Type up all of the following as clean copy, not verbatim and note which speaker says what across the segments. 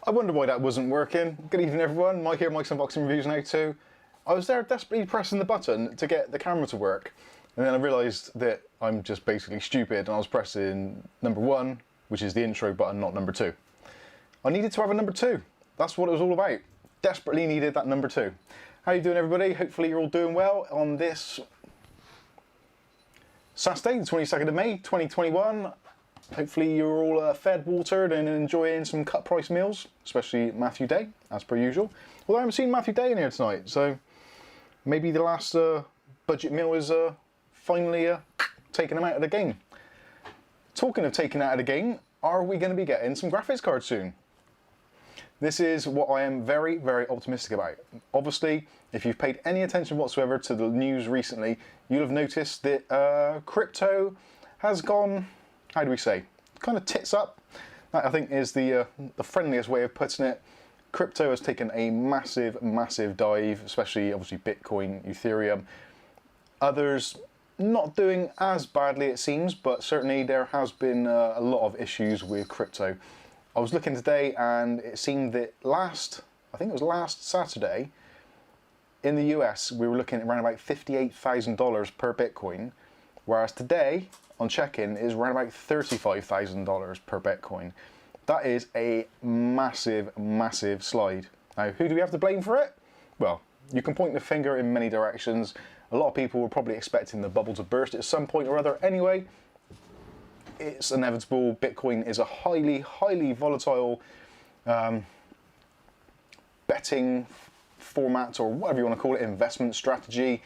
Speaker 1: I wonder why that wasn't working. Good evening everyone, Mike here, Mike's Unboxing Reviews Now too. I was there desperately pressing the button to get the camera to work, and then I realised that I'm just basically stupid and I was pressing number 1, which is the intro button, not number 2. I needed to have a number 2. That's what it was all about. Desperately needed that number 2. How you doing everybody? Hopefully you're all doing well on this Saturday, the 22nd of May 2021. Hopefully you're all fed, watered and enjoying some cut price meals, especially Matthew Day, as per usual. Well, I haven't seen Matthew Day in here tonight, so maybe the last budget meal is finally taking him out of the game. Talking of taking out of the game, are we going to be getting some graphics cards soon? This is what I am very, very optimistic about. Obviously, if you've paid any attention whatsoever to the news recently, you'll have noticed that crypto has gone, how do we say, kind of tits up. That I think is the friendliest way of putting it. Crypto has taken a massive, massive dive, especially obviously Bitcoin, Ethereum. Others not doing as badly it seems, but certainly there has been a lot of issues with crypto. I was looking today and it seemed that I think it was last Saturday, in the US we were looking at around about $58,000 per Bitcoin, whereas today on check-in is around about $35,000 per Bitcoin. That is a massive, massive slide. Now, who do we have to blame for it? Well, you can point the finger in many directions. A lot of people were probably expecting the bubble to burst at some point or other anyway. It's inevitable. Bitcoin is a highly, highly volatile betting format, or whatever you want to call it, investment strategy.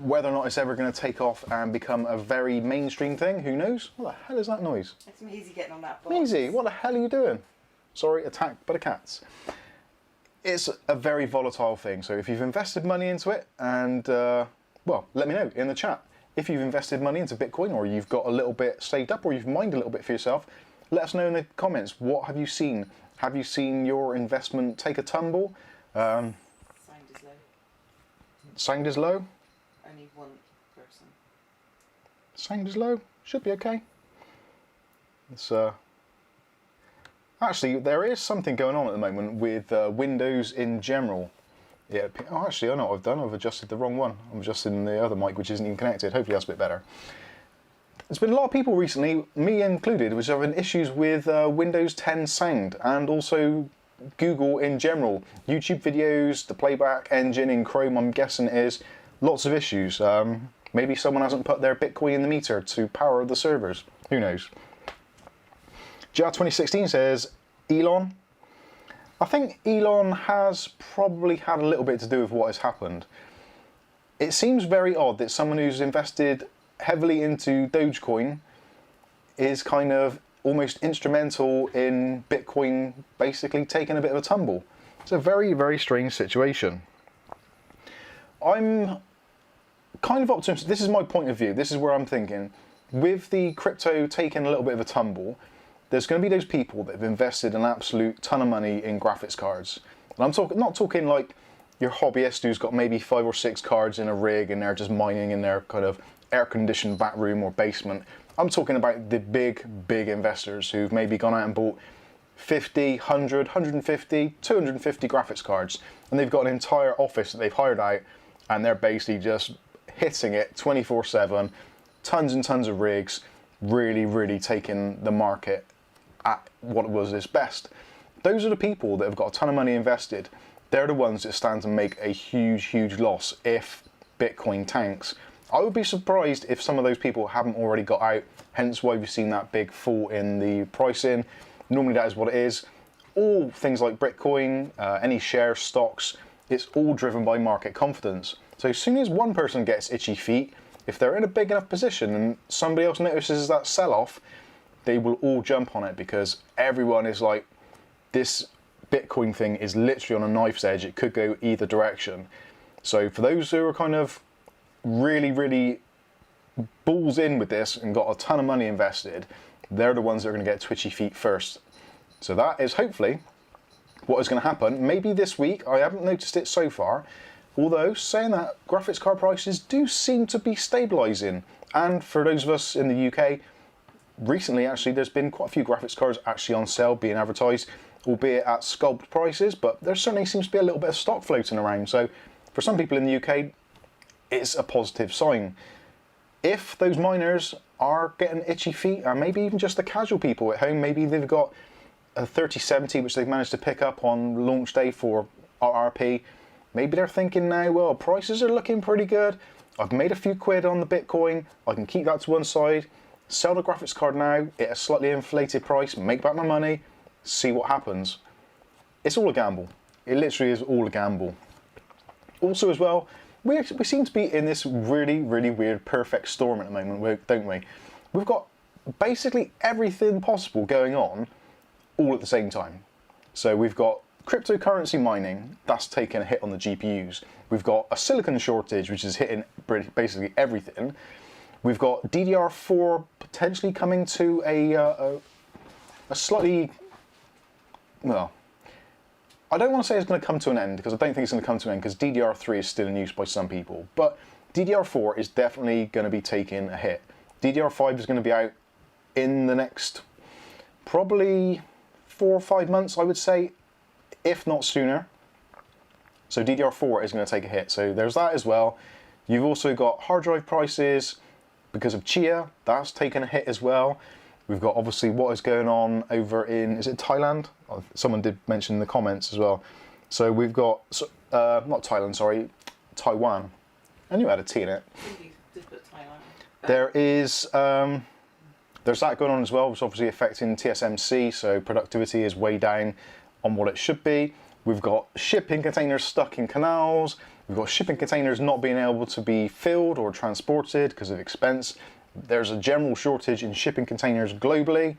Speaker 1: Whether or not it's ever going to take off and become a very mainstream thing, who knows? What the hell is that noise?
Speaker 2: It's Maisie getting on that box.
Speaker 1: Maisie, what the hell are you doing? Sorry, attacked by the cats. It's a very volatile thing, so if you've invested money into it, and well, let me know in the chat. If you've invested money into Bitcoin, or you've got a little bit saved up, or you've mined a little bit for yourself, let us know in the comments. What have you seen? Have you seen your investment take a tumble?
Speaker 2: Sound is low.
Speaker 1: Sound is low?
Speaker 2: Only one person.
Speaker 1: Sound is low? Should be okay. It's actually, there is something going on at the moment with Windows in general. Yeah. Oh, actually, I know what I've done. I've adjusted the wrong one. I'm adjusting the other mic, which isn't even connected. Hopefully that's a bit better. There's been a lot of people recently, me included, which are having issues with Windows 10 sound, and also Google in general. YouTube videos, the playback engine in Chrome, I'm guessing it is. Lots of issues. Maybe someone hasn't put their Bitcoin in the meter to power the servers. Who knows? JR 2016 says, Elon. I think Elon has probably had a little bit to do with what has happened. It seems very odd that someone who's invested heavily into Dogecoin is kind of almost instrumental in Bitcoin basically taking a bit of a tumble. It's a very, very strange situation. I'm kind of optimistic. This is my point of view. This is where I'm thinking. With the crypto taking a little bit of a tumble, there's going to be those people that have invested an absolute ton of money in graphics cards. And I'm not talking like your hobbyist who's got maybe 5 or 6 cards in a rig and they're just mining in their kind of air-conditioned back room or basement. I'm talking about the big, big investors who've maybe gone out and bought 50, 100, 150, 250 graphics cards, and they've got an entire office that they've hired out, and they're basically just hitting it 24/7, tons and tons of rigs, really, really taking the market at what it was its best. Those are the people that have got a ton of money invested. They're the ones that stand to make a huge, huge loss if Bitcoin tanks. I would be surprised if some of those people haven't already got out, hence why we've seen that big fall in the pricing. Normally that is what it is. All things like Bitcoin, any share stocks, it's all driven by market confidence. So as soon as one person gets itchy feet, if they're in a big enough position and somebody else notices that sell-off, they will all jump on it, because everyone is like, this Bitcoin thing is literally on a knife's edge. It could go either direction. So for those who are kind of really, really balls in with this and got a ton of money invested, they're the ones that are going to get twitchy feet first. So that is hopefully what is going to happen. Maybe this week. I haven't noticed it so far. Although, saying that, graphics card prices do seem to be stabilising. And for those of us in the UK, recently, actually, there's been quite a few graphics cards actually on sale being advertised, albeit at sculpt prices, but there certainly seems to be a little bit of stock floating around. So for some people in the UK, it's a positive sign. If those miners are getting itchy feet, and maybe even just the casual people at home, maybe they've got a 3070 which they've managed to pick up on launch day for RRP, maybe they're thinking now, well, prices are looking pretty good, I've made a few quid on the Bitcoin, I can keep that to one side, sell the graphics card now at a slightly inflated price, make back my money, see what happens. It's all a gamble. It literally is all a gamble. Also as well, we seem to be in this really, really weird perfect storm at the moment, don't we? We've got basically everything possible going on all at the same time. So we've got cryptocurrency mining, that's taking a hit on the GPUs. We've got a silicon shortage, which is hitting basically everything. We've got DDR4 potentially coming to a slightly, well, I don't want to say it's going to come to an end, because I don't think it's going to come to an end, because DDR3 is still in use by some people. But DDR4 is definitely going to be taking a hit. DDR5 is going to be out in the next probably 4 or 5 months, I would say, if not sooner. So DDR4 is going to take a hit. So there's that as well. You've also got hard drive prices because of Chia. That's taken a hit as well. We've got obviously what is going on over in, is it Thailand? Oh, someone did mention in the comments as well. So we've got, not Thailand, sorry, Taiwan. I knew it had a T in it.
Speaker 2: You did put Thailand.
Speaker 1: There is, there's that going on as well, which is obviously affecting TSMC, so productivity is way down on what it should be. We've got shipping containers stuck in canals. We've got shipping containers not being able to be filled or transported because of expense. There's a general shortage in shipping containers globally.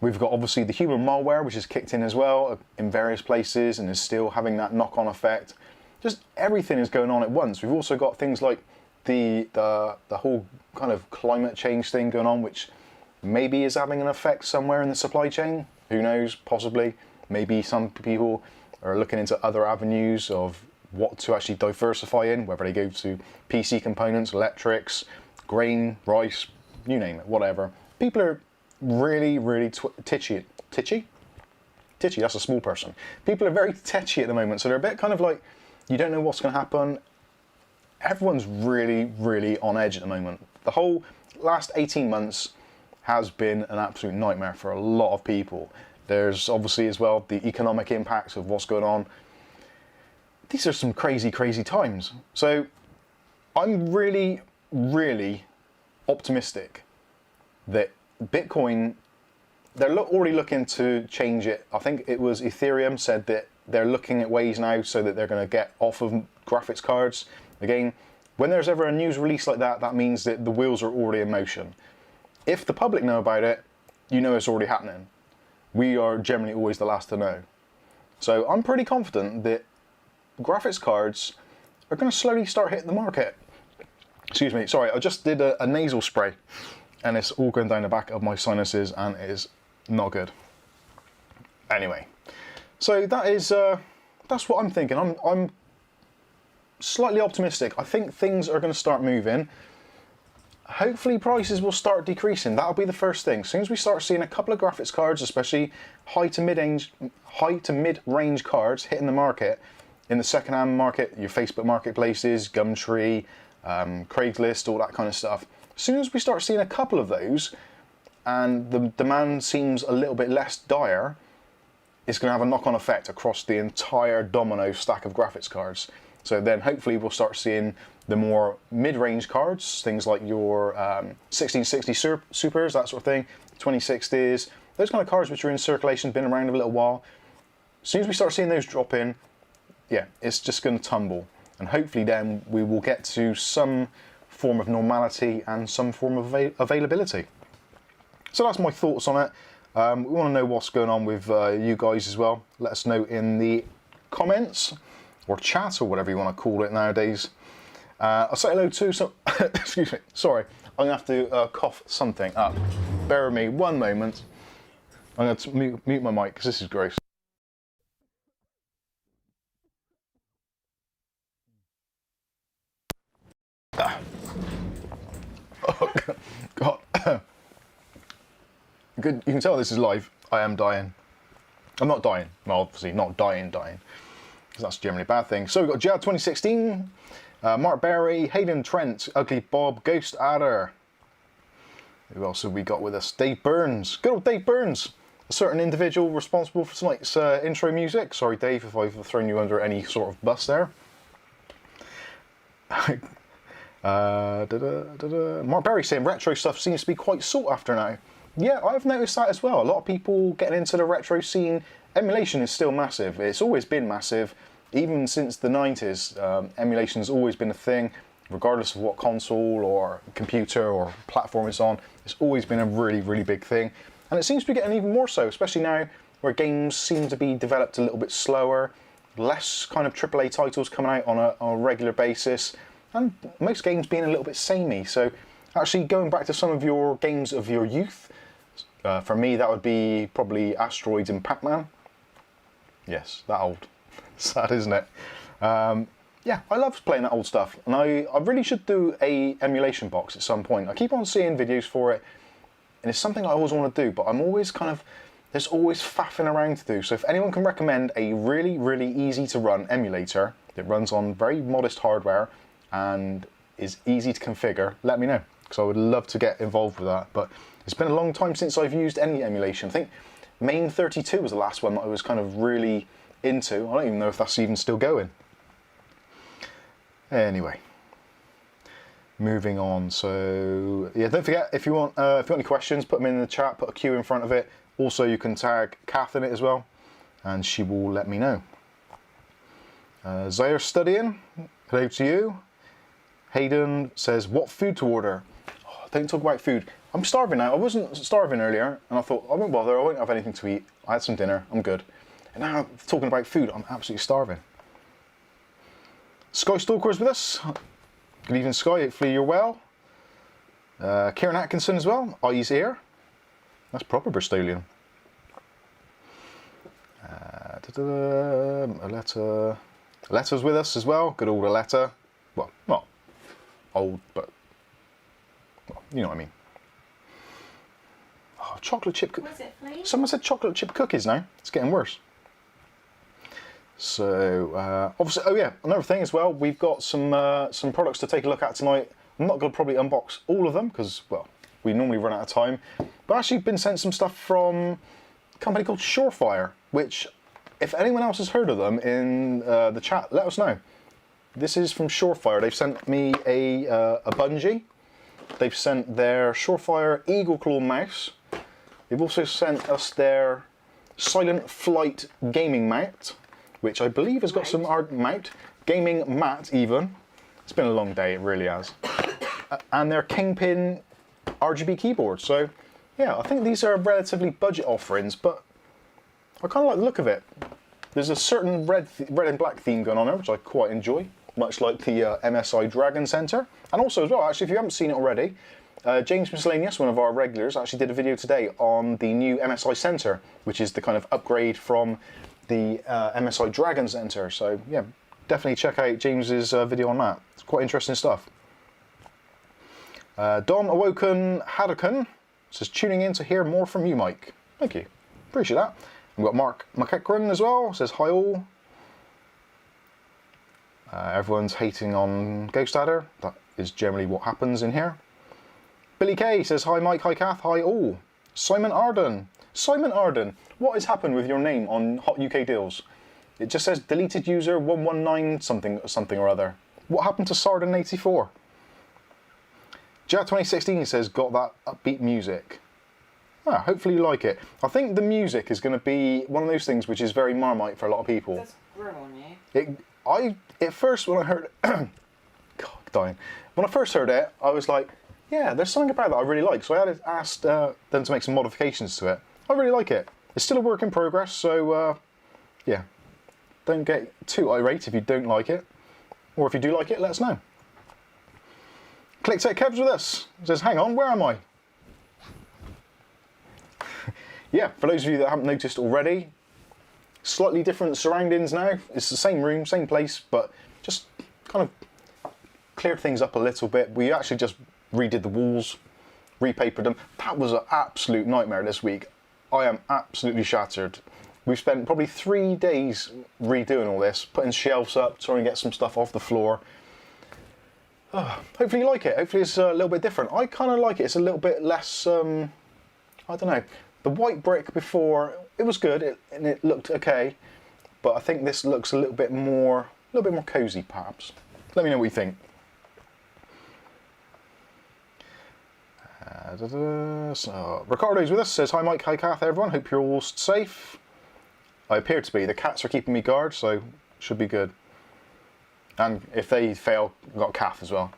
Speaker 1: We've got obviously the human malware, which has kicked in as well in various places and is still having that knock-on effect. Just everything is going on at once. We've also got things like the whole kind of climate change thing going on, which maybe is having an effect somewhere in the supply chain. Who knows? Possibly. Maybe some people are looking into other avenues of what to actually diversify in, whether they go to PC components, electrics, grain, rice, you name it, whatever. People are really, really titchy, that's a small person. People are very tetchy at the moment, so they're a bit kind of like, you don't know what's going to happen. Everyone's really, really on edge at the moment. The whole last 18 months has been an absolute nightmare for a lot of people. There's obviously as well the economic impacts of what's going on. These are some crazy, crazy times. So I'm really, really optimistic that Bitcoin, they're already looking to change it. I think it was Ethereum said that they're looking at ways now so that they're going to get off of graphics cards. Again, when there's ever a news release like that, that means that the wheels are already in motion. If the public know about it, you know it's already happening. We are generally always the last to know. So I'm pretty confident that graphics cards are going to slowly start hitting the market. Excuse me, sorry, I just did a nasal spray and it's all going down the back of my sinuses and it is not good. Anyway, so that is that's what I'm thinking. I'm slightly optimistic. I think things are going to start moving. Hopefully prices will start decreasing. That'll be the first thing. As soon as we start seeing a couple of graphics cards, especially high to mid-range cards hitting the market, in the second-hand market, your Facebook marketplaces, Gumtree, Craigslist, all that kind of stuff. As soon as we start seeing a couple of those, and the demand seems a little bit less dire, it's going to have a knock-on effect across the entire domino stack of graphics cards. So then hopefully we'll start seeing the more mid-range cards, things like your 1660 Supers, that sort of thing, 2060s, those kind of cards which are in circulation, been around a little while. As soon as we start seeing those drop in, yeah, it's just going to tumble. And hopefully then we will get to some form of normality and some form of availability. So that's my thoughts on it. We want to know what's going on with you guys as well. Let us know in the comments or chat or whatever you want to call it nowadays. I'll say hello to some, excuse me, sorry, I'm going to have to cough something up. Bear with me one moment. I'm going to mute my mic because this is gross. Oh, God. You can tell this is live. I am dying. I'm not dying. Well, obviously not dying, because that's generally a bad thing. So we've got Jad 2016, Mark Berry, Hayden Trent, Ugly Bob, Ghost Adder. Who else have we got with us? Dave Burns. Good old Dave Burns. A certain individual responsible for tonight's intro music. Sorry, Dave, if I've thrown you under any sort of bus there. Mark Berry saying retro stuff seems to be quite sought after now. Yeah, I've noticed that as well. A lot of people getting into the retro scene. Emulation is still massive. It's always been massive. Even since the 90s, emulation has always been a thing. Regardless of what console or computer or platform it's on, it's always been a really, really big thing. And it seems to be getting even more so, especially now where games seem to be developed a little bit slower, less kind of AAA titles coming out on a regular basis, and most games being a little bit samey. So actually going back to some of your games of your youth, for me that would be probably Asteroids and Pac-Man. Yes, that old. Sad, isn't it? Yeah, I love playing that old stuff, and I really should do a emulation box at some point. I keep on seeing videos for it, and it's something I always want to do, but I'm always there's always faffing around to do. So if anyone can recommend a really, really easy to run emulator that runs on very modest hardware and is easy to configure, let me know, because I would love to get involved with that. But it's been a long time since I've used any emulation. I think Main 32 was the last one that I was kind of really into. I don't even know if that's even still going. Anyway, moving on. So yeah, don't forget, if you want any questions, put them in the chat, put a Q in front of it. Also, you can tag Kath in it as well, and she will let me know. Zaire studying, hello to you. Hayden says, what food to order? Oh, don't talk about food. I'm starving now. I wasn't starving earlier, and I thought, I won't bother, I won't have anything to eat. I had some dinner, I'm good. And now, talking about food, I'm absolutely starving. Sky Stalker's with us. Good evening, Sky. Hopefully you're well. Kieran Atkinson as well. Eyes here. That's proper Bristolian. Aletta's with us as well. Good old Aletta. Well, not old, but well, you know what I mean. Oh, chocolate chip cookies. Someone said chocolate chip cookies now. It's getting worse. So obviously, oh yeah, another thing as well. We've got some products to take a look at tonight. I'm not going to probably unbox all of them because, well, we normally run out of time. But actually, been sent some stuff from a company called Surefire, which, if anyone else has heard of them in the chat, let us know. This is from Surefire. They've sent me a bungee. They've sent their Surefire Eagle Claw mouse. They've also sent us their Silent Flight gaming mount, which I believe has got some gaming mat even. It's been a long day, it really has. And their Kingpin RGB keyboard. So yeah, I think these are relatively budget offerings, but I kind of like the look of it. There's a certain red and black theme going on there, which I quite enjoy, much like the MSI Dragon Center. And also as well, actually, if you haven't seen it already, James Miscellaneous, one of our regulars, actually did a video today on the new MSI Center, which is the kind of upgrade from the MSI Dragon Center. So yeah, definitely check out James's video on that. It's quite interesting stuff. Dom Awoken Haddoken says, tuning in to hear more from you, Mike. Thank you. Appreciate that. We've got Mark McEachran as well. Says, hi all. Everyone's hating on Ghost Adder. That is generally what happens in here. Billy K says, hi Mike, hi Kath, hi all. Simon Arden. Simon Arden, what has happened with your name on Hot UK Deals? It just says deleted user 119 something or other. What happened to Sarden84? Jar 2016 says, got that upbeat music. Ah, hopefully you like it. I think the music is going to be one of those things which is very Marmite for a lot of people.
Speaker 2: That's grim on you.
Speaker 1: At first when I heard God, dying. When I first heard it, I was like, yeah, there's something about that I really like. So I had asked them to make some modifications to it. I really like it. It's still a work in progress, so yeah. Don't get too irate if you don't like it. Or if you do like it, let us know. ClickTech Kev's with us. He says, hang on, where am I? Yeah, for those of you that haven't noticed already, slightly different surroundings now. It's the same room, same place, but just kind of cleared things up a little bit. We actually just redid the walls repapered them. That was an absolute nightmare this week. I am absolutely shattered. We've spent probably 3 days redoing all this, putting shelves up, trying to get some stuff off the floor. Hopefully you like it. Hopefully it's a little bit different. I kind of like it. It's a little bit less, I don't know. The white brick before, it was good and it looked okay. But I think this looks a little bit more cozy perhaps. Let me know what you think. So, Ricardo's with us, says, hi Mike, hi Kath, everyone. Hope you're all safe. I appear to be. The cats are keeping me guard, so should be good. And if they fail, we've got Kath as well.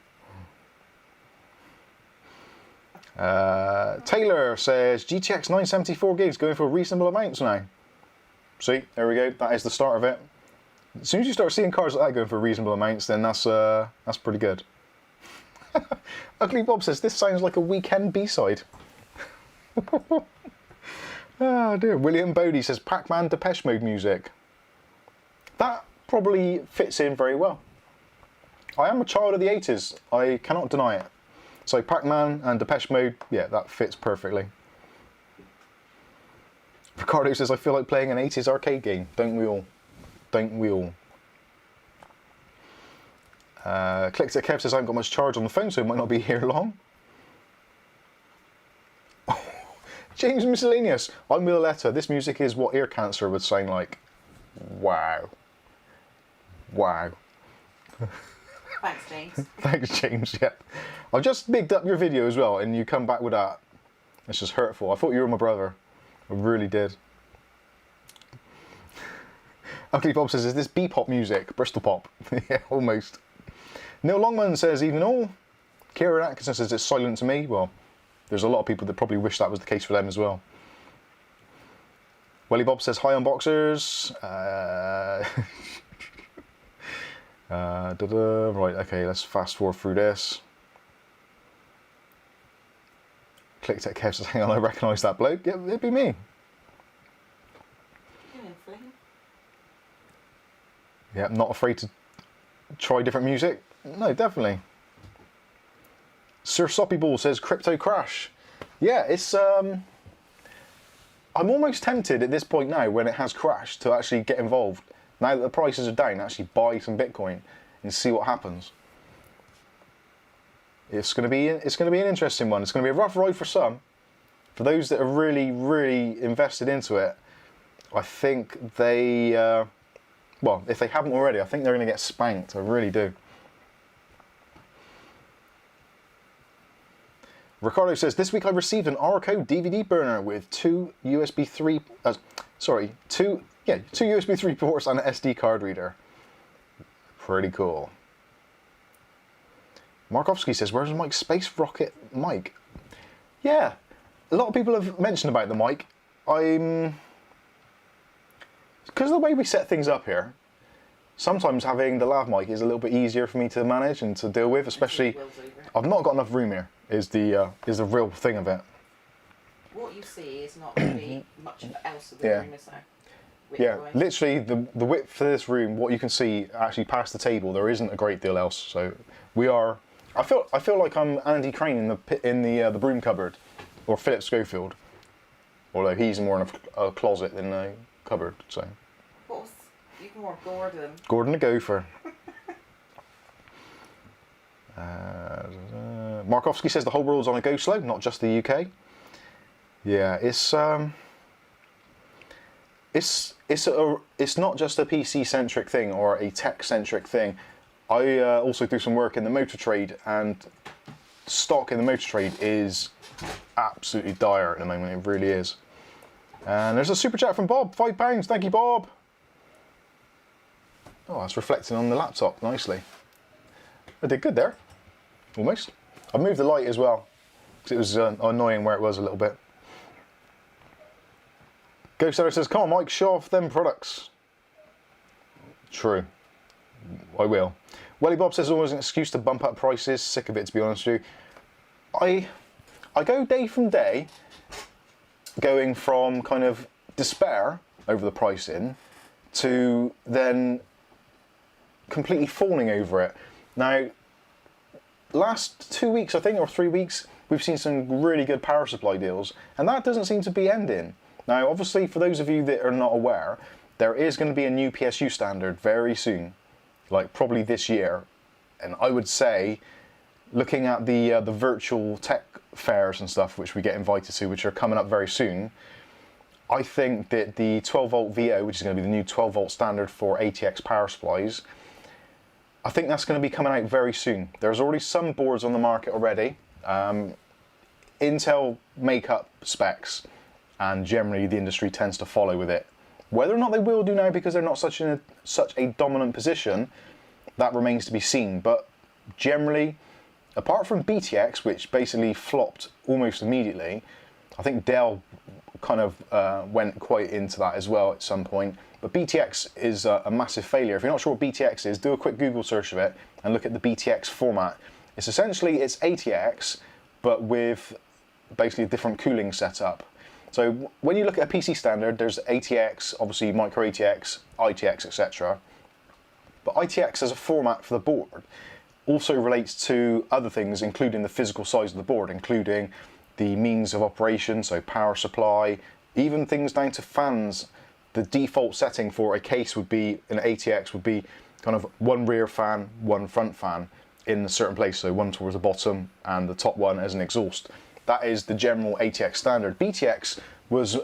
Speaker 1: Taylor says, GTX 974 gigs going for reasonable amounts now. See, there we go. That is the start of it. As soon as you start seeing cars like that going for reasonable amounts, then that's pretty good. Ugly Bob says, this sounds like a weekend B-side. Oh dear. William Bodie says, Pac-Man Depeche Mode music. That probably fits in very well. I am a child of the 80s. I cannot deny it. So Pac-Man and Depeche Mode, yeah, that fits perfectly. Ricardo says, I feel like playing an 80s arcade game. Don't we all? Don't we all? Clicks at Kev says, I haven't got much charge on the phone, so it might not be here long. James Miscellaneous, I'm with a letter. This music is what ear cancer would sound like. Wow. Wow.
Speaker 2: Thanks, James.
Speaker 1: Thanks, James, yeah. I've just bigged up your video as well, and you come back with that. It's just hurtful. I thought you were my brother. I really did. Ugly Bob says, is this B-pop music? Bristol pop. Yeah, almost. Neil Longman says, evening all. Kieran Atkinson says, it's silent to me. Well, there's a lot of people that probably wish that was the case for them as well. Welly Bob says, hi unboxers. Right, okay, let's fast forward through this. Clicked at Kev says, hang on, I recognise that bloke. Yeah, it'd be me. Yeah, not afraid to try different music. No, definitely. Sir Soppy Ball says, crypto crash. Yeah, it's I'm almost tempted at this point now, when it has crashed, to actually get involved. Now that the prices are down, actually buy some Bitcoin and see what happens. It's going to be an interesting one. It's going to be a rough ride for some. For those that are really, really invested into it, I think they, well, if they haven't already, I think they're going to get spanked. I really do. Ricardo says, this week I received an Arco DVD burner with two USB 3 ports and an SD card reader. Pretty cool. Markovsky says, where's Mike's Space Rocket mic? Yeah, a lot of people have mentioned about the mic. Because of the way we set things up here, sometimes having the lav mic is a little bit easier for me to manage and to deal with, especially I've not got enough room here, is the real thing of it.
Speaker 2: What you see is not really much else of the room, is there?
Speaker 1: Yeah, literally the width for this room, what you can see actually past the table, there isn't a great deal else. So we are. I feel like I'm Andy Crane in the broom cupboard, or Philip Schofield, although he's more in a closet than a cupboard. So.
Speaker 2: You can more Gordon.
Speaker 1: Gordon the Gopher. Markovsky says the whole world's on a go slow, not just the UK. Yeah, it's not just a PC-centric thing or a tech-centric thing. I also do some work in the motor trade, and stock in the motor trade is absolutely dire at the moment. It really is. And there's a super chat from Bob, £5. Thank you, Bob. Oh, that's reflecting on the laptop nicely. I did good there, almost. I moved the light as well, because it was annoying where it was a little bit. Ghost Editor says, come on Mike, show off them products. True, I will. Welly Bob says, always an excuse to bump up prices, sick of it to be honest with you. I go day from day, going from kind of despair over the pricing, to then completely falling over it. Now, last 2 weeks, I think, or 3 weeks, we've seen some really good power supply deals, and that doesn't seem to be ending. Now, obviously, for those of you that are not aware, there is going to be a new PSU standard very soon, like probably this year. And I would say, looking at the virtual tech fairs and stuff, which we get invited to, which are coming up very soon, I think that the 12 volt VO, which is going to be the new 12 volt standard for ATX power supplies, I think that's going to be coming out very soon. There's already some boards on the market already. Intel make up specs, and generally the industry tends to follow with it. Whether or not they will do now because they're not such a dominant position, that remains to be seen. But generally, apart from BTX, which basically flopped almost immediately, I think Dell kind of went quite into that as well at some point. But BTX is a massive failure. If you're not sure what BTX is, do a quick Google search of it and look at the BTX format. It's essentially ATX, but with basically a different cooling setup. So when you look at a PC standard, there's ATX, obviously micro ATX, ITX, etc. But ITX as a format for the board also relates to other things, including the physical size of the board, including the means of operation, so power supply, even things down to fans. The default setting for a case would be, an ATX would be kind of one rear fan, one front fan in a certain place, so one towards the bottom and the top one as an exhaust. That is the general ATX standard. BTX was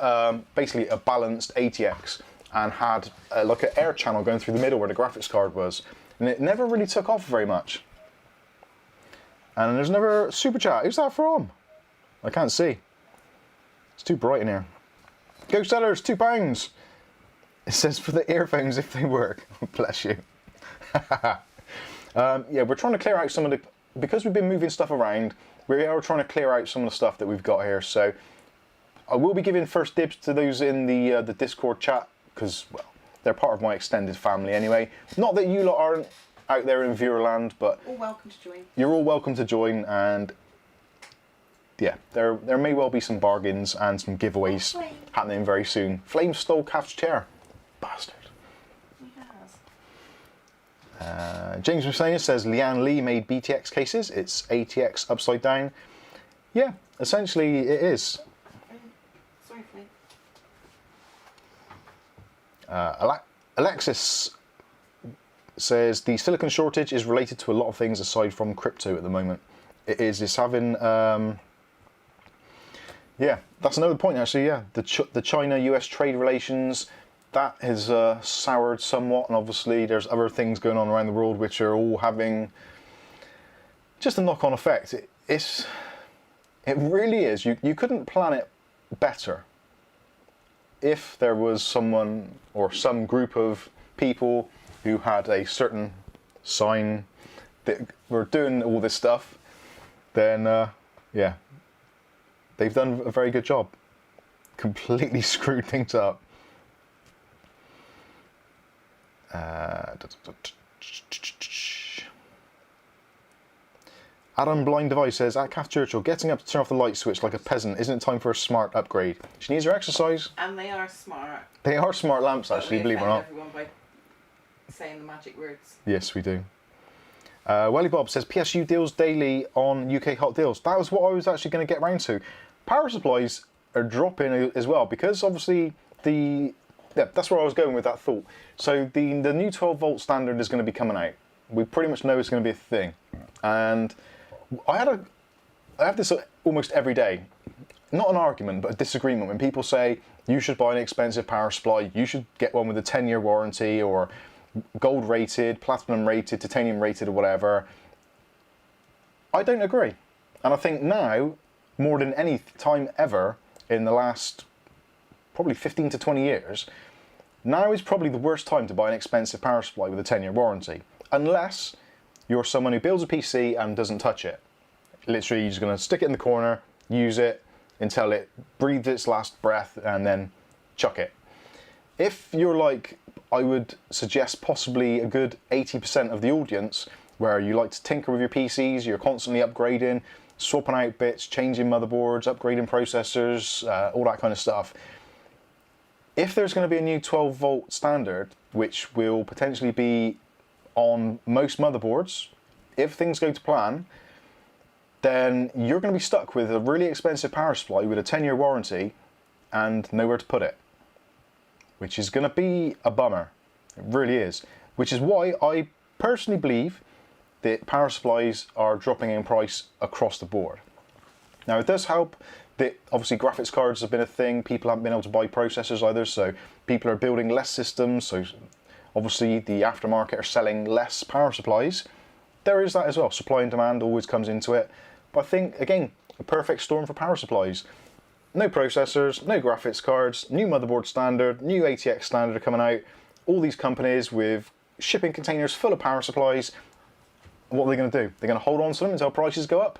Speaker 1: basically a balanced ATX and had like an air channel going through the middle where the graphics card was, and it never really took off very much. And there's never super chat. Who's that from? I can't see. It's too bright in here. Go sellers, £2. It says for the earphones if they work. Bless you. Yeah, we're trying to clear out some of the, because we've been moving stuff around, we are trying to clear out some of the stuff that we've got here. So I will be giving first dibs to those in the Discord chat, because, well, they're part of my extended family anyway. Not that you lot aren't out there in viewerland, but
Speaker 2: all welcome to join.
Speaker 1: You're all welcome to join, and yeah, there may well be some bargains and some giveaways happening very soon. Flame stole Kath's chair. Bastard.
Speaker 2: He has.
Speaker 1: James Messina says Leanne Lee made BTX cases. It's ATX upside down. Yeah, essentially it is.
Speaker 2: Sorry, Flynn.
Speaker 1: Alexis says the silicon shortage is related to a lot of things aside from crypto at the moment. It's having yeah, that's another point actually. Yeah, the China-US trade relations, that has soured somewhat, and obviously there's other things going on around the world which are all having just a knock-on effect. It really is. You couldn't plan it better. If there was someone or some group of people who had a certain sign that were doing all this stuff, then yeah, they've done a very good job. Completely screwed things up. Adam Blind Device says, at Kath Churchill, getting up to turn off the light switch like a peasant, isn't it time for a smart upgrade? She needs her exercise.
Speaker 2: And they are smart.
Speaker 1: They are smart lamps, actually, believe it or not.
Speaker 2: Everyone by saying the magic words.
Speaker 1: Yes, we do. Welly Bob says, PSU deals daily on UK hot deals. That was what I was actually going to get round to. Power supplies are dropping as well, because obviously yeah, that's where I was going with that thought. So the new 12 volt standard is going to be coming out. We pretty much know it's going to be a thing. And I have this almost every day. Not an argument, but a disagreement. When people say, you should buy an expensive power supply, you should get one with a 10-year warranty, or gold rated, platinum rated, titanium rated, or whatever. I don't agree. And I think now, more than any time ever in the last probably 15 to 20 years, now is probably the worst time to buy an expensive power supply with a 10-year warranty. Unless you're someone who builds a PC and doesn't touch it. Literally, you're just going to stick it in the corner, use it until it breathes its last breath, and then chuck it. If you're like, I would suggest possibly a good 80% of the audience, where you like to tinker with your PCs, you're constantly upgrading, swapping out bits, changing motherboards, upgrading processors, all that kind of stuff. If there's going to be a new 12 volt standard, which will potentially be on most motherboards, if things go to plan, then you're going to be stuck with a really expensive power supply with a 10-year warranty and nowhere to put it, which is going to be a bummer. It really is. Which is why I personally believe that power supplies are dropping in price across the board. Now, it does help that obviously graphics cards have been a thing. People haven't been able to buy processors either, so people are building less systems, so obviously the aftermarket are selling less power supplies. There is that as well. Supply and demand always comes into it. But I think, again, a perfect storm for power supplies. No processors, no graphics cards, new motherboard standard, new ATX standard are coming out. All these companies with shipping containers full of power supplies. What are they going to do? They're going to hold on to them until prices go up?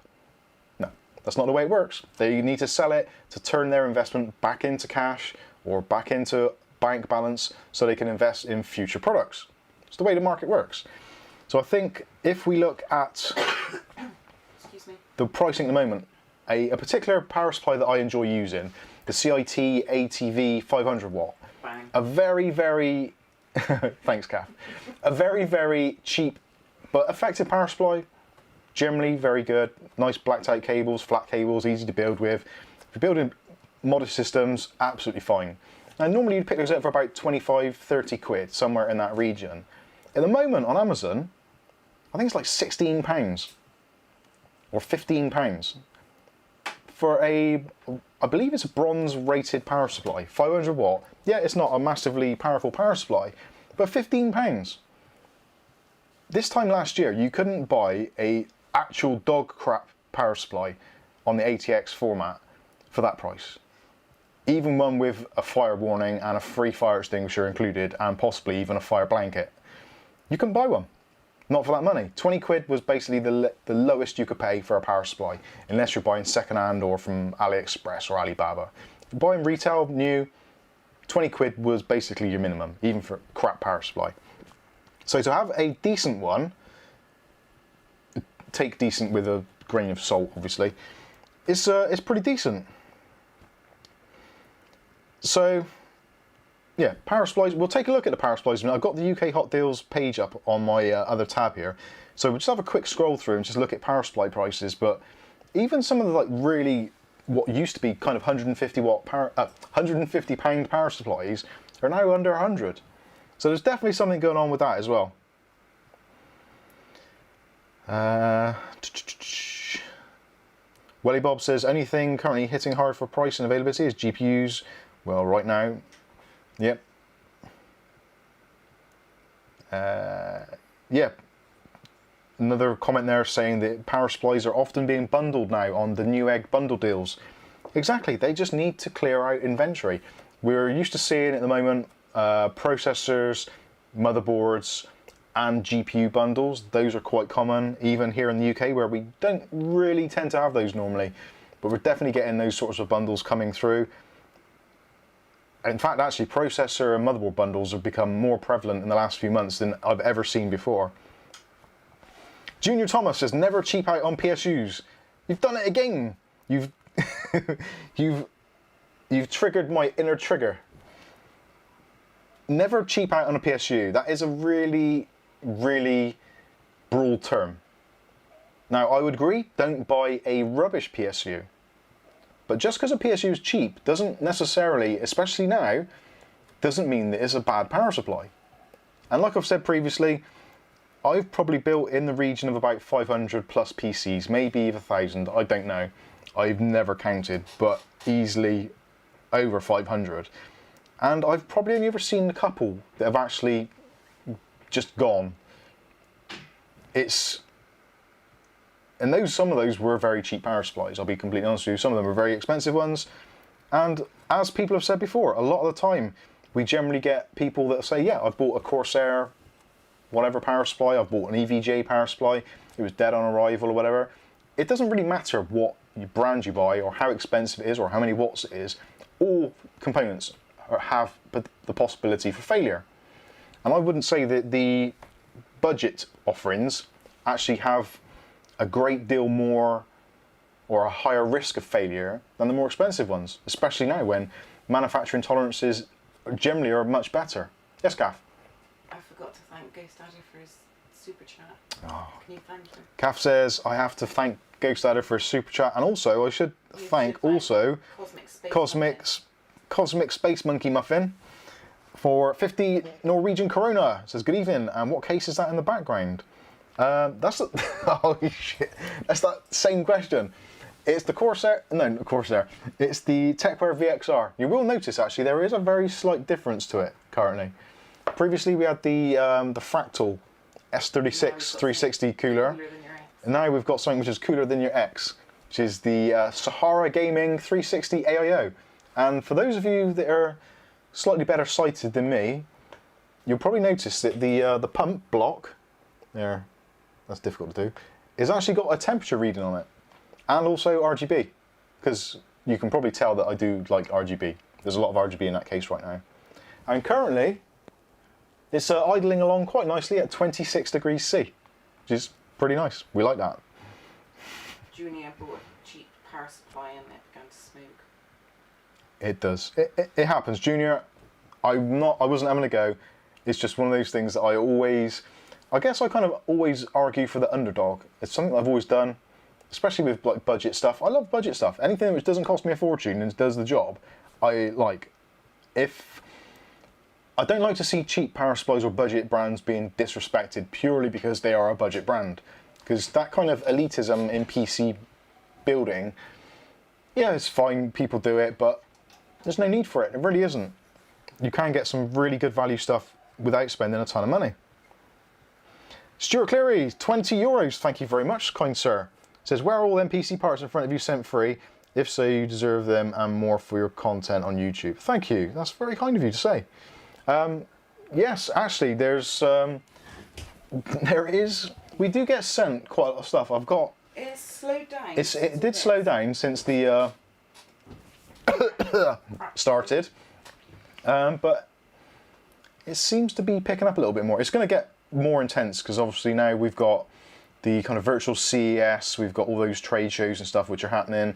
Speaker 1: No, that's not the way it works. They need to sell it to turn their investment back into cash or back into bank balance so they can invest in future products. It's the way the market works. So I think if we look at the pricing at the moment, a particular power supply that I enjoy using, the CIT ATV 500 watt,
Speaker 2: Bang.
Speaker 1: a very, very, thanks Kath, a very, very cheap but effective power supply, generally very good, nice blacked out cables, flat cables, easy to build with. If you're building modest systems, absolutely fine. Now normally you'd pick those up for about 25, 30 quid, somewhere in that region. At the moment on Amazon, I think it's like £16 or £15 for a, I believe it's a bronze rated power supply, 500 watt. Yeah, it's not a massively powerful power supply, but £15. This time last year, you couldn't buy a actual dog crap power supply on the ATX format for that price. Even one with a fire warning and a free fire extinguisher included and possibly even a fire blanket. You couldn't buy one. Not for that money. 20 quid was basically the lowest you could pay for a power supply, unless you're buying second-hand or from AliExpress or Alibaba. If you're buying retail, new, 20 quid was basically your minimum, even for a crap power supply. So to have a decent one, take decent with a grain of salt, obviously, it's pretty decent. So, yeah, power supplies. We'll take a look at the power supplies. I've got the UK Hot Deals page up on my other tab here, so we'll just have a quick scroll through and just look at power supply prices. But even some of the like really what used to be kind of 150 watt power, 150 pound power supplies are now under 100. So there's definitely something going on with that as well. Welly Bob says anything currently hitting hard for price and availability is GPUs. Well, right now, yep. Yeah. Another comment there saying that power supplies are often being bundled now on the Newegg bundle deals. Exactly, they just need to clear out inventory. We're used to seeing at the moment processors, motherboards, and GPU bundles. Those are quite common, even here in the UK, where we don't really tend to have those normally. But we're definitely getting those sorts of bundles coming through. In fact, actually, processor and motherboard bundles have become more prevalent in the last few months than I've ever seen before. Junior Thomas says, never cheap out on PSUs. You've done it again. You've you've triggered my inner trigger. Never cheap out on a PSU. That is a really, really broad term. Now, I would agree, don't buy a rubbish PSU. But just because a PSU is cheap doesn't necessarily, especially now, doesn't mean that it's a bad power supply. And like I've said previously, I've probably built in the region of about 500 plus PCs, maybe even 1,000, I don't know. I've never counted, but easily over 500. And I've probably only ever seen a couple that have actually just gone. And some of those were very cheap power supplies, I'll be completely honest with you. Some of them were very expensive ones. And as people have said before, a lot of the time, we generally get people that say, yeah, I've bought a Corsair, whatever power supply, I've bought an EVGA power supply, it was dead on arrival or whatever. It doesn't really matter what brand you buy or how expensive it is or how many watts it is. All components have the possibility for failure. And I wouldn't say that the budget offerings actually have a great deal more or a higher risk of failure than the more expensive ones, especially now when manufacturing tolerances generally are much better. Yes, Gaff?
Speaker 2: I forgot to thank Ghost Daddy for his super chat.
Speaker 1: Oh.
Speaker 2: Can you thank him?
Speaker 1: Kath says, I have to thank Ghost Adder for his super chat, and also I should thank also Cosmic Space Monkey Muffin for 50 Norwegian Corona. Says, good evening, and what case is that in the background? Holy shit, that's that same question. It's the Corsair, no, not Corsair, it's the TechWare VXR. You will notice actually there is a very slight difference to it currently. Previously we had the Fractal S36 360 cooler, and now we've got something which is cooler than your X, which is the Sahara Gaming 360 AIO. And for those of you that are slightly better sighted than me, you'll probably notice that the pump block, there, that's difficult to do, is actually got a temperature reading on it. And also RGB, because you can probably tell that I do like RGB. There's a lot of RGB in that case right now. And currently, it's idling along quite nicely at 26 degrees C, which is pretty nice. We like that.
Speaker 2: Junior bought a cheap power supply and it began to smoke.
Speaker 1: It does. It happens. Junior, I wasn't having a go. It's just one of those things that I guess I kind of always argue for the underdog. It's something I've always done. Especially with like budget stuff. I love budget stuff. Anything which doesn't cost me a fortune and does the job, I like. I don't like to see cheap power supplies or budget brands being disrespected purely because they are a budget brand. Because that kind of elitism in PC building, yeah, it's fine, people do it, but there's no need for it. It really isn't. You can get some really good value stuff without spending a ton of money. Stuart Cleary, 20 euros. Thank you very much, kind sir. Says, where are all them PC parts in front of you sent free? If so, you deserve them and more for your content on YouTube. Thank you. That's very kind of you to say. Yes, actually, we do get sent quite a lot of stuff. I've got...
Speaker 2: It's slowed down.
Speaker 1: It did slow down since the started. But it seems to be picking up a little bit more. It's going to get more intense because obviously now we've got the kind of virtual CES, we've got all those trade shows and stuff which are happening.